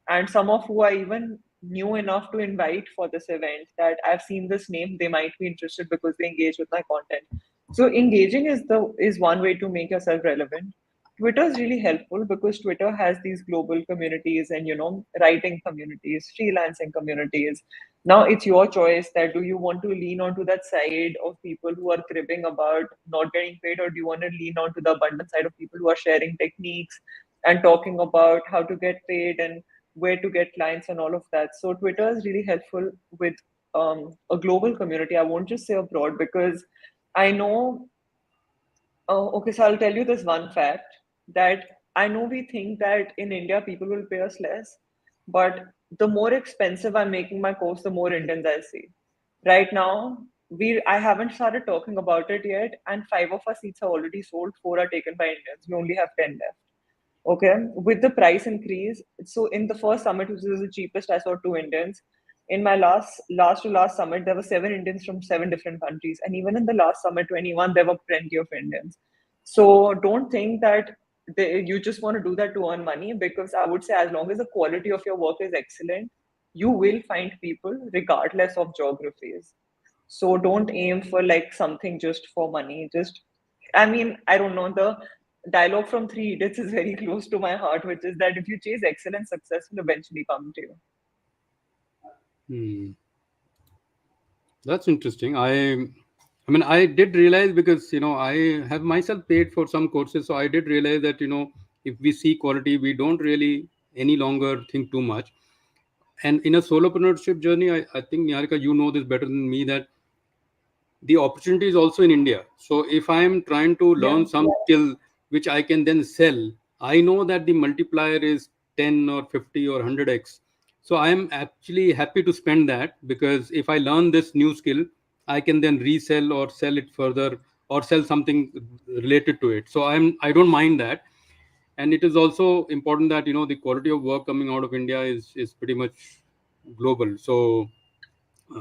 And some of who I even knew enough to invite for this event, that I've seen this name, they might be interested because they engage with my content. So engaging is one way to make yourself relevant. Twitter is really helpful because Twitter has these global communities and, writing communities, freelancing communities. Now it's your choice that do you want to lean onto that side of people who are cribbing about not getting paid, or do you want to lean onto the abundant side of people who are sharing techniques and talking about how to get paid and where to get clients and all of that. So Twitter is really helpful with a global community. I won't just say abroad because I know. Okay, so I'll tell you this one fact that I know we think that in India people will pay us less, but the more expensive I'm making my course, the more Indians I see. Right now, I haven't started talking about it yet, and five of our seats are already sold. Four are taken by Indians. We only have 10 left. Okay, with the price increase, so in the first summit, which is the cheapest, I saw two Indians. In my last to last summit, there were seven Indians from seven different countries, and even in the last summit 21, there were plenty of Indians. So don't think that you just want to do that to earn money, because I would say as long as the quality of your work is excellent, you will find people regardless of geographies. So don't aim for like something just for money. I mean, I don't know, the dialogue from Three Idiots is very close to my heart, which is that if you chase excellence, success will eventually come to you. Hmm. That's interesting. I mean, I did realize because I have myself paid for some courses, so I did realize that if we see quality, we don't really any longer think too much. And in a solopreneurship journey, I think Niharika, you know this better than me, that the opportunity is also in India. So if I am trying to Yeah. learn some skill which I can then sell, I know that the multiplier is 10 or 50 or 100x. So I am actually happy to spend that, because if I learn this new skill, I can then resell or sell it further or sell something related to it. So I don't mind that. And it is also important that the quality of work coming out of India is pretty much global. So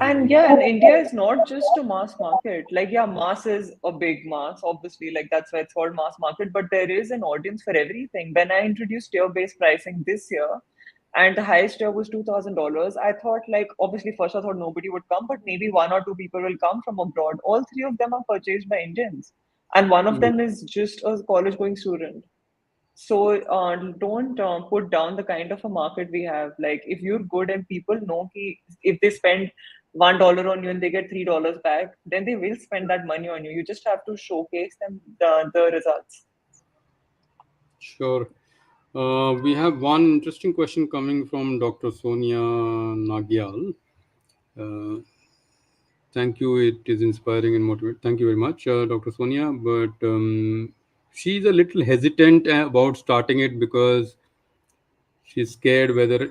And um, yeah, and India is not just a mass market. Like, yeah, mass is a big mass, obviously, like that's why it's called mass market, but there is an audience for everything. When I introduced tier-based pricing this year, and the highest tier was $2,000, I thought, like, obviously, first I thought nobody would come, but maybe one or two people will come from abroad. All three of them are purchased by Indians, and one of them is just a college-going student. So don't put down the kind of a market we have. Like, if you're good and people know ki if they spend $1 on you and they get $3 back, then they will spend that money on you. You just have to showcase them the results. sure. We have one interesting question coming from Dr. Sonia Nagyal. Uh, Thank you. It is inspiring and motivating. Thank you very much, Dr. Sonia. But she's a little hesitant about starting it because she's scared whether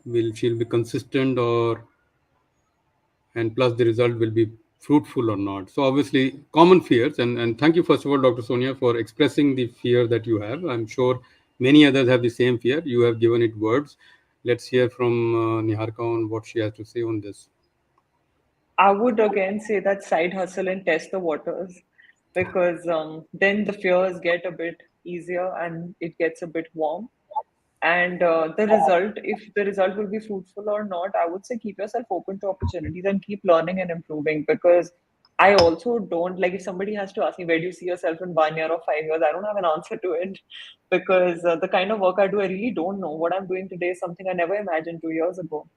will she'll be consistent, or and plus the result will be fruitful or not. So obviously common fears, and thank you first of all, Dr. Sonia, for expressing the fear that you have. I'm sure many others have the same fear. You have given it words. Let's hear from Niharika on what she has to say on this. I would again say that side hustle and test the waters. because then the fears get a bit easier and it gets a bit warm. And the result, if the result will be fruitful or not, I would say keep yourself open to opportunities and keep learning and improving. Because I also don't like, if somebody has to ask me, where do you see yourself in 1 year or 5 years, I don't have an answer to it. Because the kind of work I do, I really don't know. What I'm doing today is something I never imagined 2 years ago.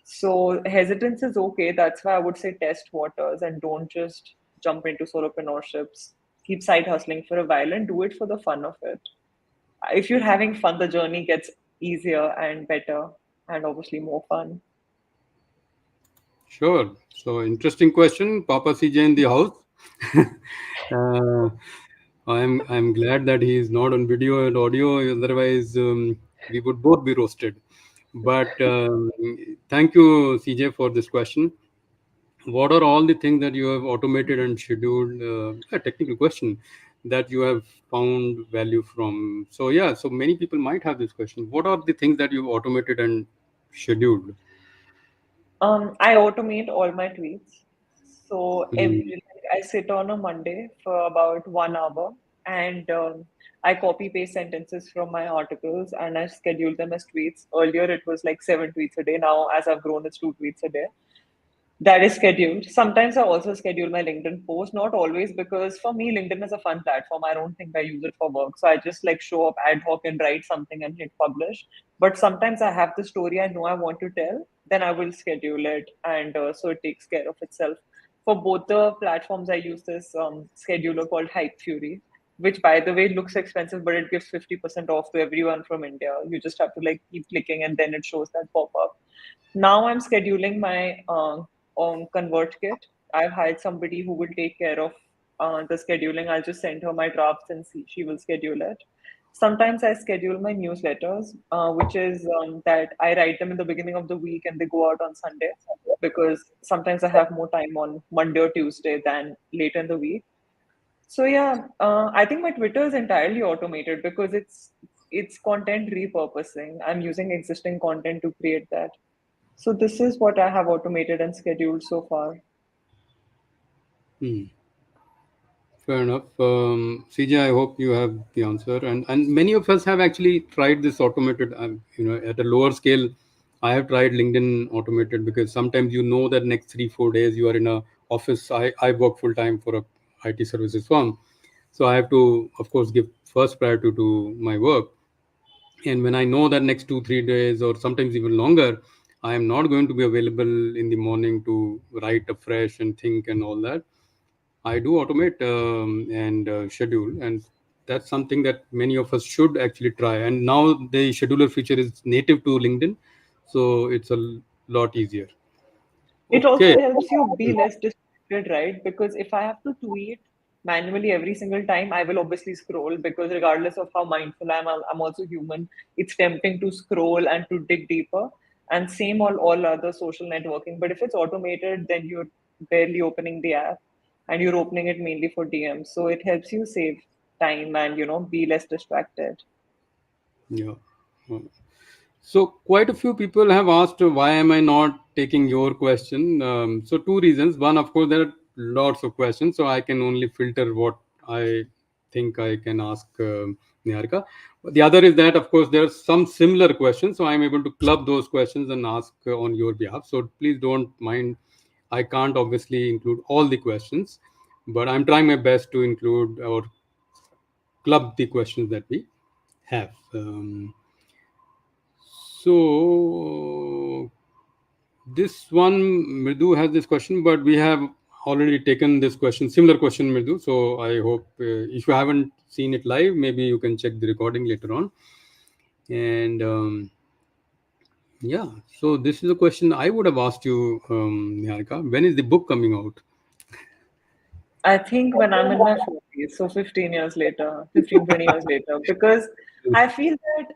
So hesitance is okay. That's why I would say test waters and don't just jump into solopreneurships. Keep side hustling for a while and do it for the fun of it. If you're having fun, the journey gets easier and better and obviously more fun. Sure. So interesting question, Papa CJ in the house. uh, I'm glad that he is not on video and audio. Otherwise, we would both be roasted. But thank you, CJ, for this question. What are all the things that you have automated and scheduled? A technical question that you have found value from. So yeah, so many people might have this question. What are the things that you've automated and scheduled? I automate all my tweets. So every Mm, like, I sit on a Monday for about 1 hour and I copy paste sentences from my articles and I schedule them as tweets. Earlier it was like 7 tweets a day. Now as I've grown, it's 2 tweets a day. That is scheduled. Sometimes I also schedule my LinkedIn post, not always, because for me, LinkedIn is a fun platform. I don't think I use it for work. So I just like show up ad hoc and write something and hit publish. But sometimes I have the story I know I want to tell, then I will schedule it. And so it takes care of itself. For both the platforms, I use this scheduler called Hype Fury, which by the way looks expensive, but it gives 50% off to everyone from India. You just have to like keep clicking and then it shows that pop up. Now I'm scheduling my own ConvertKit. I've hired somebody who will take care of the scheduling. I'll just send her my drafts and see she will schedule it. Sometimes I schedule my newsletters, which is that I write them in the beginning of the week and they go out on Sunday because sometimes I have more time on Monday or Tuesday than later in the week. So yeah, I think my Twitter is entirely automated because it's content repurposing. I'm using existing content to create that. So this is what I have automated and scheduled so far. hmm. Fair enough. CJ, I hope you have the answer. And many of us have actually tried this automated, at a lower scale. I have tried LinkedIn automated because sometimes you know that next 3, 4 days you are in a office. I work full time for a IT services firm. So I have to, of course, give first priority to my work. And when I know that next 2, 3 days or sometimes even longer, I am not going to be available in the morning to write afresh and think and all that. I do automate and schedule, and that's something that many of us should actually try. And now the scheduler feature is native to LinkedIn, so it's a lot easier. It Okay. also helps you be less distracted, right? Because if I have to tweet manually every single time, I will obviously scroll because regardless of how mindful I'm also human. It's tempting to scroll and to dig deeper. And same all other social networking. But if it's automated, then you're barely opening the app and you're opening it mainly for DMs. So it helps you save time and be less distracted. Yeah. Uh, So quite a few people have asked why am I not taking your question? So two reasons. One, of course, there are lots of questions, so I can only filter what I think I can ask Niharika. The other is that, of course, there are some similar questions, so I'm able to club those questions and ask on your behalf. So please don't mind. I can't obviously include all the questions, but I'm trying my best to include or club the questions that we have. So this one, Mridu has this question, but we have already taken this question, similar question, Mridu. So I hope if you haven't seen it live, maybe you can check the recording later on. And yeah, so this is a question I would have asked you, Niharika. When is the book coming out? I think when I'm in my 40s, so 15 years later, 15, 20 years later, because I feel that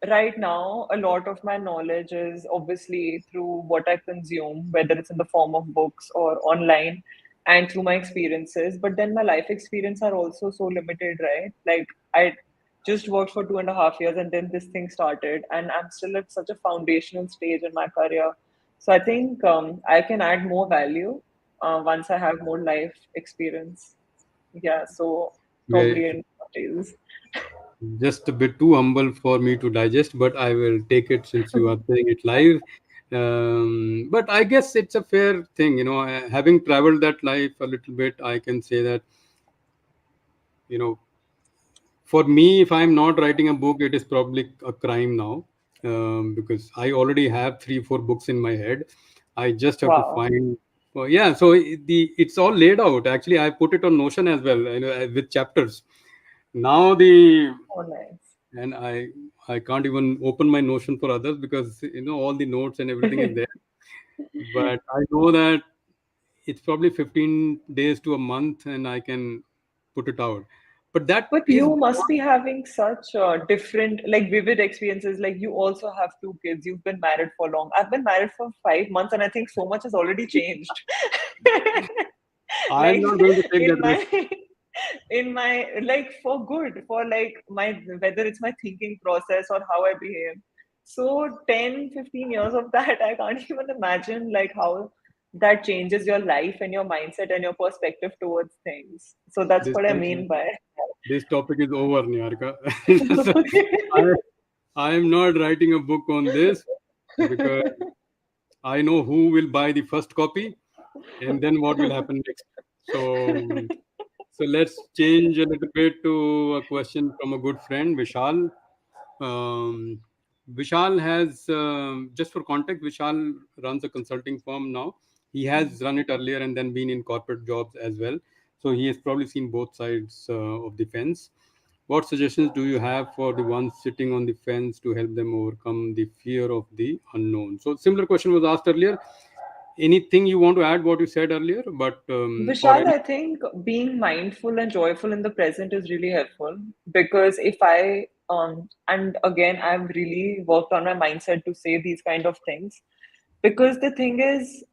right now, a lot of my knowledge is obviously through what I consume, whether it's in the form of books or online, and through my experiences. But then my life experience are also so limited, right? Like, I just worked for 2.5 years and then this thing started, and I'm still at such a foundational stage in my career. So I think I can add more value once I have more life experience. Yeah, so We're probably in 40s. just a bit too humble for me to digest, but I will take it since you are saying it live. But I guess it's a fair thing, having traveled that life a little bit, I can say that, you know, for me, if I'm not writing a book, it is probably a crime now, because I already have 3, 4 books in my head. I just have to Wow. find. Well, yeah, so it's all laid out. Actually, I put it on Notion as well, with chapters. Now Oh, nice. and I can't even open my Notion for others because all the notes and everything is there. But I know that it's probably 15 days to a month, and I can put it out. But that But is you must be having such different, like vivid experiences. Like you also have two kids. You've been married for long. I've been married for 5 months, and I think so much has already changed. I'm Like not going to take that in risk. my, in my, like for good, for like my, whether it's my thinking process or how I behave. So 10, 15 years of that, I can't even imagine like how that changes your life and your mindset and your perspective towards things. So that's This what I thing, mean by. this topic is over, Niharika. So Okay. I, I am not writing a book on this because I know who will buy the first copy and then what will happen next. So, so let's change a little bit to a question from a good friend, Vishal. Um, Vishal has, just for context, Vishal runs a consulting firm now. He has run it earlier and then been in corporate jobs as well. So he has probably seen both sides of the fence. What suggestions do you have for the ones sitting on the fence to help them overcome the fear of the unknown? So similar question was asked earlier. Anything you want to add what you said earlier, but or Vishal, any? I think being mindful and joyful in the present is really helpful because if I and again I've really worked on my mindset to say these kind of things because the thing is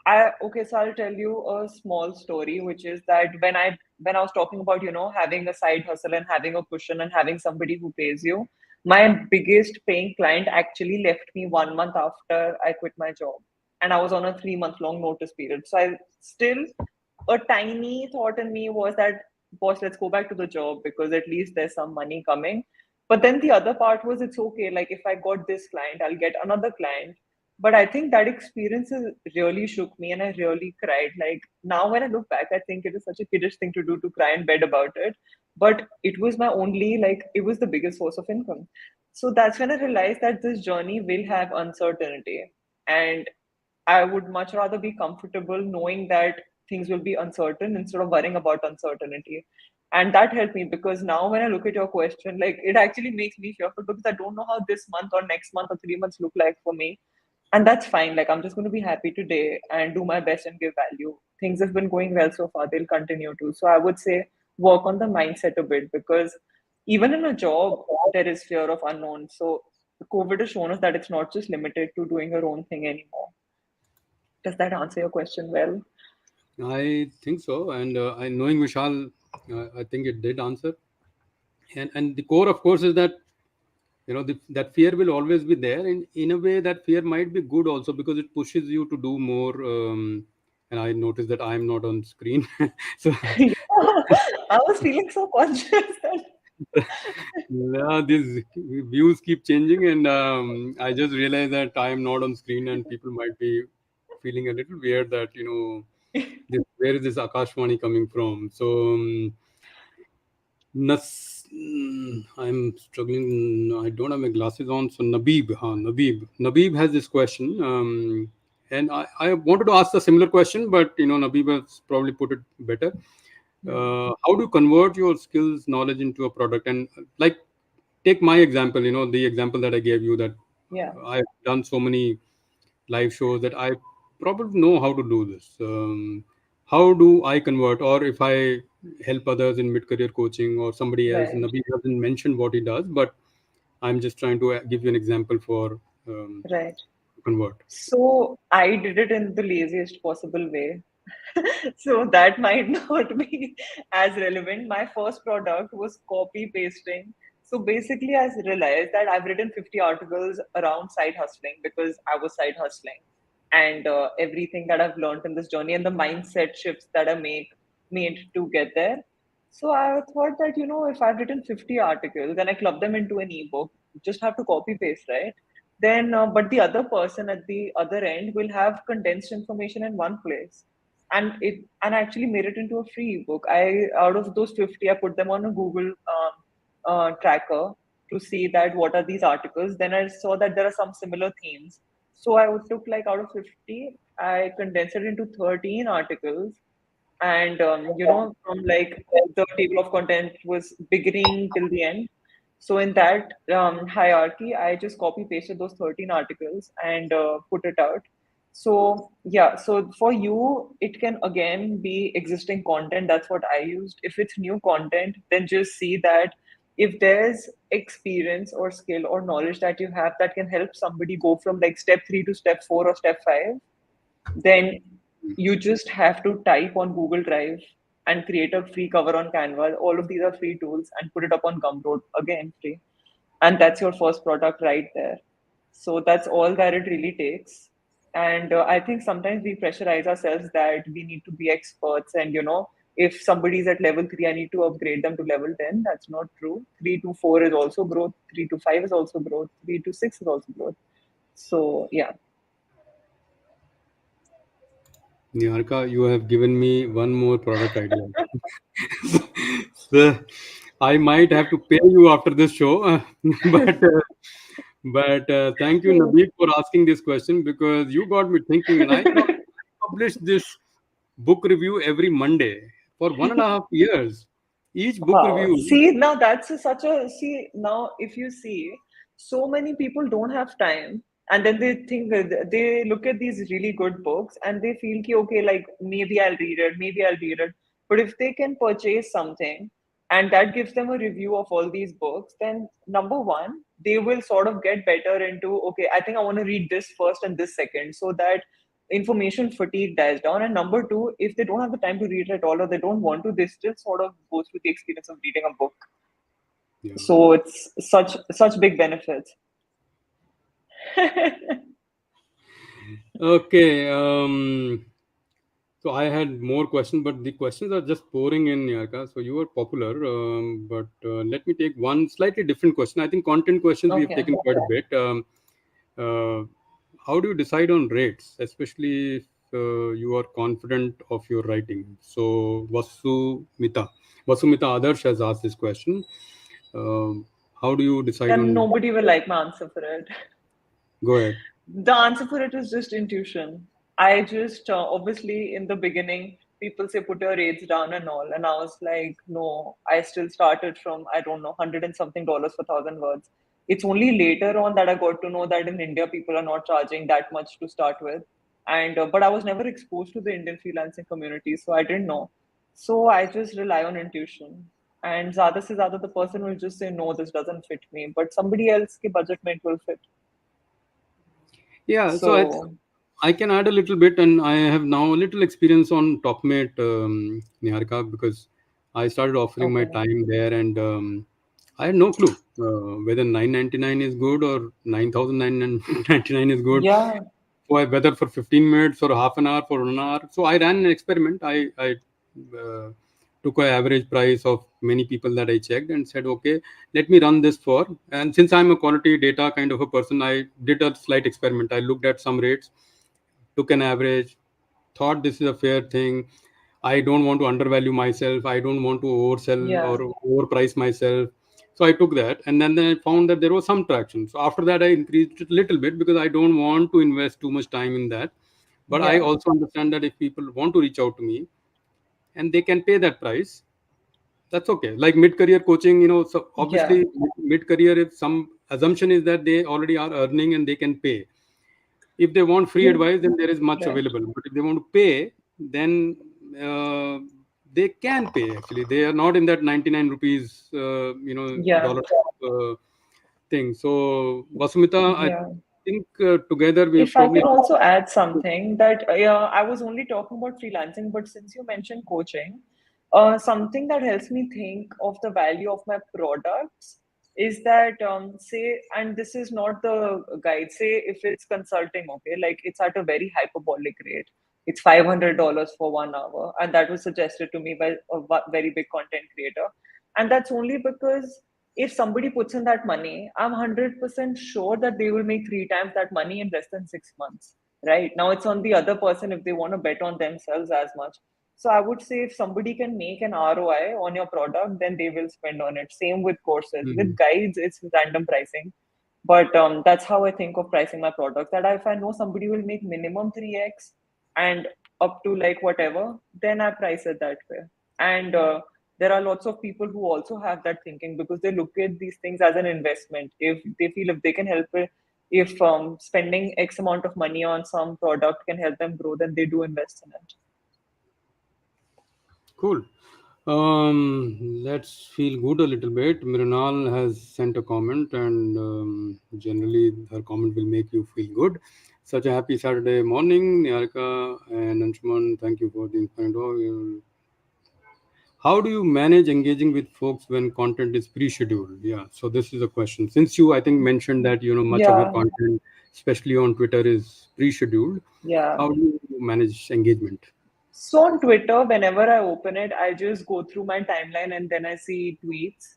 I okay, so I'll tell you a small story, which is that when I was talking about, having a side hustle and having a cushion and having somebody who pays you, my biggest paying client actually left me 1 month after I quit my job. And I was on a 3 month long notice period. So I still a tiny thought in me was that, boss, let's go back to the job because at least there's some money coming. But then the other part was it's okay. Like if I got this client, I'll get another client. But I think that experience really shook me and I really cried. Like now when I look back, I think it is such a kiddish thing to do to cry in bed about it. But it was my only, like, it was the biggest source of income. So that's when I realized that this journey will have uncertainty. And I would much rather be comfortable knowing that things will be uncertain instead of worrying about uncertainty. And that helped me because now when I look at your question, like it actually makes me fearful because I don't know how this month or next month or 3 months look like for me. And that's fine. Like I'm just going to be happy today and do my best and give value. Things have been going well so far, they'll continue to. So I would say work on the mindset a bit because even in a job, there is fear of unknown. So COVID has shown us that it's not just limited to doing your own thing anymore. Does that answer your question well? I think so, and I knowing Vishal, I think it did answer. And the core, of course, is that that fear will always be there, and in a way, that fear might be good also because it pushes you to do more. And I noticed that I'm not on screen, so Yeah, I was feeling so conscious that yeah, these views keep changing, and I just realized that I am not on screen, and people might be feeling a little weird that where is this Akashvani coming from? So. I'm struggling. I don't have my glasses on. So Nabib, Nabib has this question, and I wanted to ask a similar question, but Nabib has probably put it better. How do you convert your skills, knowledge into a product? And like, take my example. The example that I gave you that yeah, I've done so many live shows that I probably know how to do this. How do I convert, or if I help others in mid-career coaching or somebody else? right, Nabi hasn't mentioned what he does, but I'm just trying to give you an example for right. convert. So I did it in the laziest possible way. So that might not be as relevant. My first product was copy pasting. So basically, I realized that I've written 50 articles around side hustling because I was side hustling and everything that I've learned in this journey and the mindset shifts that I make. made to get there. So I thought that, if I've written 50 articles and I club them into an ebook, just have to copy paste, right? Then, but the other person at the other end will have condensed information in one place. And I actually made it into a free ebook. Out of those 50, I put them on a Google tracker to see that what are these articles. Then I saw that there are some similar themes. So I took like out of 50, I condensed it into 13 articles. And from like the table of content was beginning till the end. So in that hierarchy, I just copy pasted those 13 articles and put it out. So yeah, so for you it can again be existing content. That's what I used. If it's new content, then just see that if there's experience or skill or knowledge that you have that can help somebody go from like step 3 to step 4 or step 5, then you just have to type on Google Drive and create a free cover on Canva. All of these are free tools, and put it up on Gumroad, again free. And that's your first product right there. So that's all that it really takes. And I think sometimes we pressurize ourselves that we need to be experts. And, if somebody's at level 3, I need to upgrade them to level 10. That's not true. 3 to 4 is also growth. 3 to 5 is also growth. 3 to 6 is also growth. So, yeah. Niharika, you have given me one more product idea. So, I might have to pay you after this show, but thank you, Naveed, for asking this question because you got me thinking, and I thought publish this book review every Monday for 1.5 years. Each book Wow. review. See, now that's such a see. Now, if you see, so many people don't have time, and then they think they look at these really good books and they feel ki, okay, like maybe I'll read it, maybe I'll read it. But if they can purchase something and that gives them a review of all these books, then number one, they will sort of get better into, okay, I think I want to read this first and this second, so that information fatigue dies down. And number two, if they don't have the time to read at all or they don't want to, they still sort of go through the experience of reading a book. Yeah. So it's such big benefits. Okay. So I had more questions, but the questions are just pouring in, Niharika. So you are popular, but let me take one slightly different question. I think content questions we have Okay. taken quite a bit. Uh, how do you decide on rates, especially if you are confident of your writing? So Vasumita Adarsh has asked this question. How do you decide And on? nobody will like my answer for it. Go ahead. The answer for it is just intuition. I just obviously in the beginning people say put your rates down and all, and I was like, no, I still started from I don't know hundred and something dollars for 1,000 words. It's only later on that I got to know that in India people are not charging that much to start with, and but I was never exposed to the Indian freelancing community, so I didn't know. So I just rely on intuition. And Zada se Zada, the person will just say, no, this doesn't fit me, but somebody else ke budget mein it will fit. Yeah, so So, I can add a little bit, and I have now a little experience on TopMate, Niharika, because I started offering my okay. time there, and I had no clue whether 999 is good or 9,999 is good. Yeah, Whether for 15 minutes or half an hour for 1 hour. So I ran an experiment. I uh, took an average price of many people that I checked and said, okay, let me run this for. And since I'm a quality data kind of a person, I did a slight experiment. I looked at some rates, took an average, thought this is a fair thing. I don't want to undervalue myself. I don't want to oversell yeah, or overprice myself. So I took that, and then I found that there was some traction. So after that, I increased it a little bit because I don't want to invest too much time in that. But I yeah, also understand that if people want to reach out to me and they can pay that price, that's okay. Like mid-career coaching, so yeah, obviously mid-career, if some assumption is that they already are earning and they can pay. If they want free yeah, advice, then there is much right. available. But if they want to pay, then uh, they can pay. Actually, they are not in that 99 rupees, Yeah, dollar thing. So, Vasumita, I yeah. think together we have If I probably. can also add something that I was only talking about freelancing, but since you mentioned coaching, something that helps me think of the value of my products is that say, and this is not the guide. Say if it's consulting, okay, like it's at a very hyperbolic rate. it's $500 for 1 hour, and that was suggested to me by a very big content creator. And that's only because if somebody puts in that money, I'm 100% sure that they will make 3 times that money in less than 6 months. Right now, it's on the other person if they want to bet on themselves as much. So I would say if somebody can make an ROI on your product, then they will spend on it. Same with courses. With Mhm. guides, it's random pricing. But that's how I think of pricing my products. That if I know somebody will make minimum 3x and up to like whatever, then I price it that way. And there are lots of people who also have that thinking because they look at these things as an investment. If they feel if they can help it, if spending X amount of money on some product can help them grow, then they do invest in it. Cool. Let's feel good a little bit. Mrinal has sent a comment, and generally her comment will make you feel good. Such a happy Saturday morning, Niharikaa and Anshuman. Thank you for the inspiring talk. How do you manage engaging with folks when content is pre-scheduled? Yeah, so this is a question. Since you, I think, mentioned that much of your Yeah, content, especially on Twitter, is pre-scheduled. yeah. How do you manage engagement? So on Twitter, whenever I open it, I just go through my timeline and then I see tweets,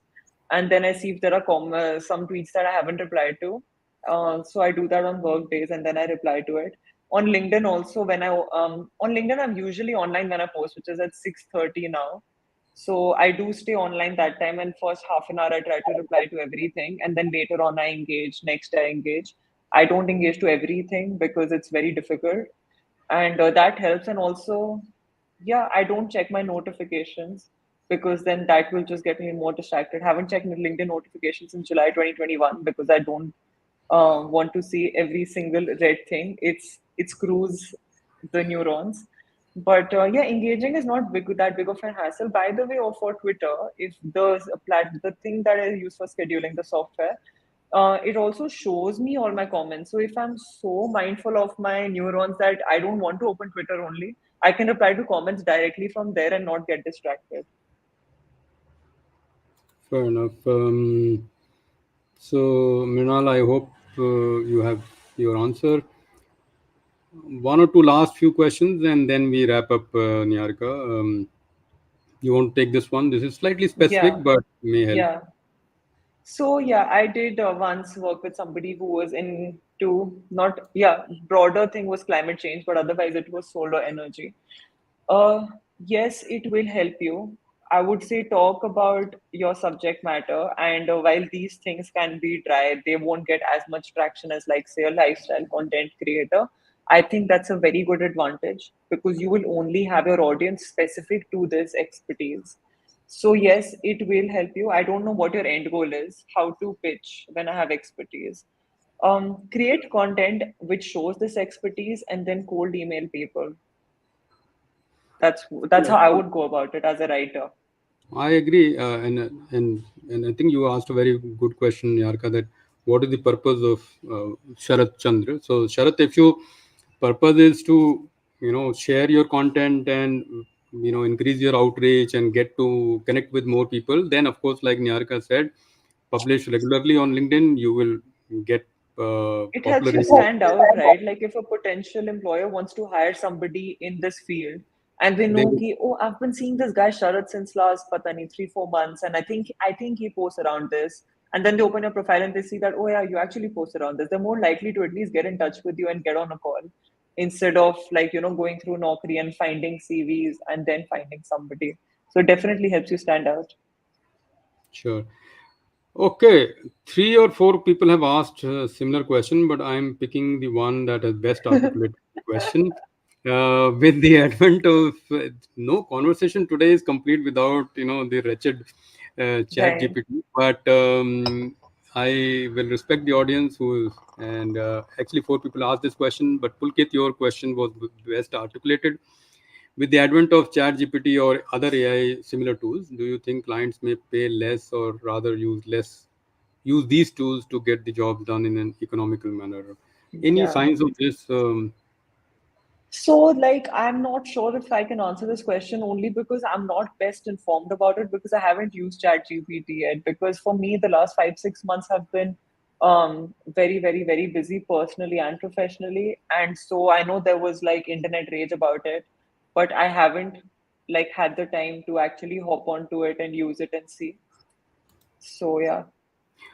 and then I see if there are some tweets that I haven't replied to. So I do that on work days, and then I reply to it. On LinkedIn also, when I on LinkedIn, I'm usually online when I post, which is at 6:30 now. So I do stay online that time, and first half an hour I try to reply to everything, and then later on I engage. Next I engage. I don't engage to everything because it's very difficult, and that helps. And also, yeah, I don't check my notifications because then that will just get me more distracted. Haven't checked my LinkedIn notifications in July 2021 because I don't want to see every single red thing. It screws the neurons. But yeah, engaging is not that big of a hassle. By the way, or for Twitter, if the thing that I use for scheduling the software, it also shows me all my comments. So if I'm so mindful of my neurons that I don't want to open Twitter only, I can reply to comments directly from there and not get distracted. Fair enough. So, Mrinal, I hope you have your answer. One or two last few questions, and then we wrap up, Niharika. You want to take this one? This is slightly specific, Yeah, but may help. yeah. So yeah, I did once work with somebody who was into not yeah broader thing was climate change, but otherwise it was solar energy. Yes, it will help you. I would say talk about your subject matter, and while these things can be dry, they won't get as much traction as, like, say, a lifestyle content creator. I think that's a very good advantage because you will only have your audience specific to this expertise. So, yes, it will help you. I don't know what your end goal is, how to pitch when I have expertise. Create content which shows this expertise and then cold email people. That's Yeah. how I would go about it as a writer. I agree, and I think you asked a very good question, Yarka. That what is the purpose of Sharat Chandra? So, Sharat, if your purpose is to share your content and increase your outreach and get to connect with more people, then of course, like Nyarka said, publish regularly on LinkedIn. You will get It helps you popularity. stand out, right? Like if a potential employer wants to hire somebody in this field and they They know ki, oh, I've been seeing this guy Sharat since last pata nahi, 3 4 months, and I think he posts around this. And then they open your profile and they see that, oh yeah, you actually post around this. They're more likely to at least get in touch with you and get on a call instead of, like, going through Naukri and finding CVs and then finding somebody. So it definitely helps you stand out. sure. Okay, three or four people have asked a similar question, but I'm picking the one that has best articulated the question. With the advent of no conversation today is complete without the wretched Chat Right. GPT. But I will respect the audience who and actually four people asked this question. But Pulkit, your question was best articulated. With the advent of ChatGPT or other AI similar tools, do you think clients may pay less or rather use these tools to get the jobs done in an economical manner? Any Yeah. signs of this? So, like, I'm not sure if I can answer this question only because I'm not best informed about it because I haven't used ChatGPT yet. Because for me, the last 5 6 months have been very, very, very busy personally and professionally. And so I know there was like internet rage about it, but I haven't like had the time to actually hop onto it and use it and see. So yeah,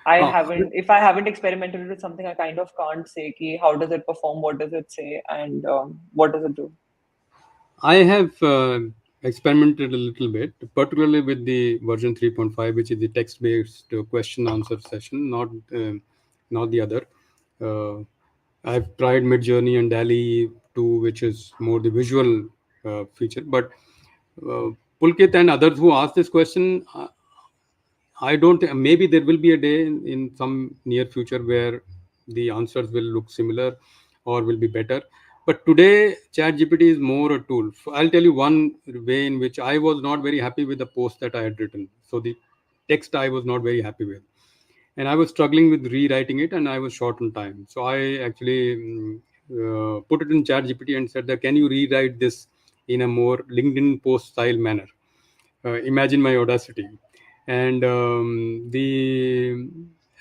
I Uh, haven't, if I haven't experimented with something, I kind of can't say ki, how does it perform, what does it say, and what does it do. I have experimented a little bit, particularly with the version 3.5, which is the text-based question answer session, not the other. Uh, I've tried Midjourney and DALI 2, which is more the visual feature. But uh, Pulkit and others who asked this question, I don't think, maybe there will be a day in some near future where the answers will look similar or will be better. But today, ChatGPT is more a tool. I'll tell you one way in which I was not very happy with the post that I had written. So the text I was not very happy with, and I was struggling with rewriting it, and I was short on time. So I actually put it in ChatGPT and said that, can you rewrite this in a more LinkedIn post style manner? Imagine my audacity. And the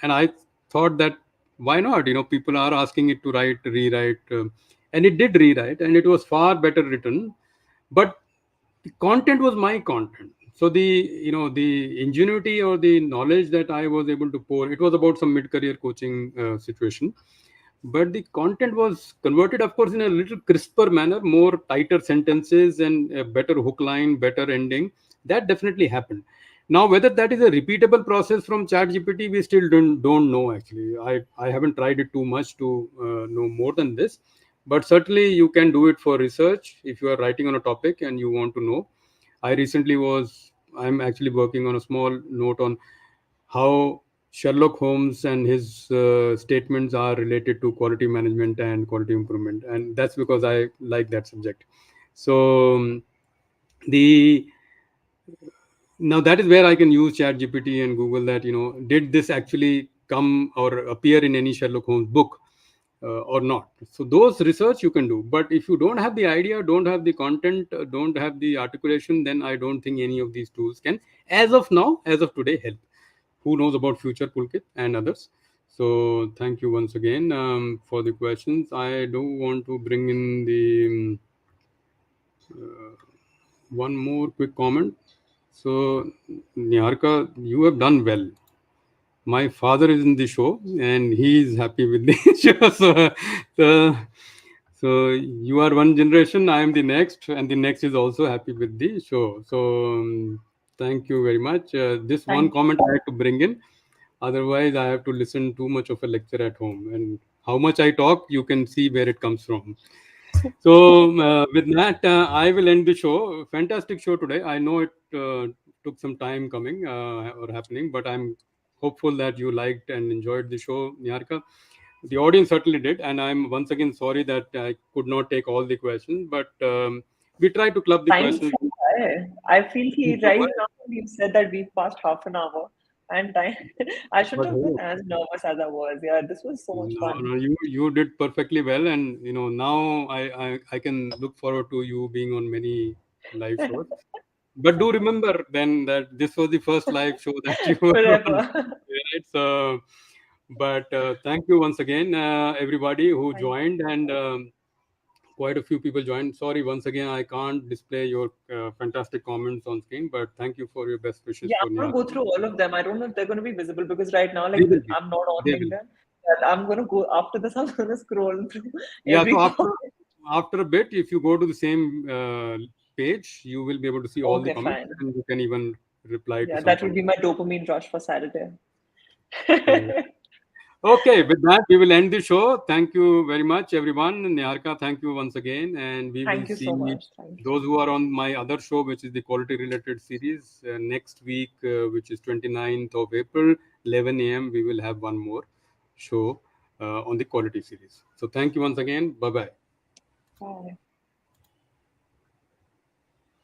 and I thought that, why not? People are asking it to rewrite, and it did rewrite, and it was far better written. But the content was my content. So the ingenuity or the knowledge that I was able to pour, it was about some mid-career coaching situation, but the content was converted, of course, in a little crisper manner, more tighter sentences and a better hook line, better ending. That definitely happened. Now, whether that is a repeatable process from ChatGPT, we still don't know. Actually, I haven't tried it too much to know more than this, but certainly you can do it for research if you are writing on a topic and you want to know. I'm actually working on a small note on how Sherlock Holmes and his statements are related to quality management and quality improvement, and that's because I like that subject. So the now that is where I can use ChatGPT and Google that, did this actually come or appear in any Sherlock Holmes book or not. So those research you can do, but if you don't have the idea, don't have the content, don't have the articulation, then I don't think any of these tools can, as of now, as of today, help. Who knows about future, Pulkit and others? So thank you once again for the questions. I do want to bring in the one more quick comment. So, Niharika, you have done well. My father is in the show and he is happy with the show. So, so you are one generation, I am the next, and the next is also happy with the show. So, thank you very much. This one Thank you. comment I had to bring in. Otherwise, I have to listen too much of a lecture at home. And how much I talk, you can see where it comes from. So, with that, I will end the show. Fantastic show today. I know it took some time coming or happening, but I'm hopeful that you liked and enjoyed the show, Niharika. The audience certainly did, and I'm once again sorry that I could not take all the questions, but we try to club the Time questions. flew by. I feel he right now you said that we've passed half an hour, and time. I shouldn't But have been as nervous as I was. Yeah, this was so much no, fun. no, you did perfectly well, and now I can look forward to you being on many live shows. But do remember then that this was the first live show that you were on, Forever. right? So, but thank you once again, everybody who Thank joined, and quite a few people joined. Sorry, once again, I can't display your fantastic comments on screen, but thank you for your best wishes Yeah, for I'm gonna Nihar. go through all of them. I don't know if they're gonna be visible because right now, They like, will be. I'm not on They will. LinkedIn. But I'm gonna go after this. I'm gonna scroll through Yeah. So every comment. after a bit, if you go to the same page, you will be able to see all the Okay, comments, fine. and you can even reply to Yeah, some that will comments. be my dopamine rush for Saturday. So, okay, with that, we will end the show. Thank you very much, everyone. Niharika, thank you once again. And we will Thank you so see much. Thank those you. who are on my other show, which is the quality related series, next week, which is 29th of April, 11 a.m. We will have one more show on the quality series. So, thank you once again. Bye bye. Bye.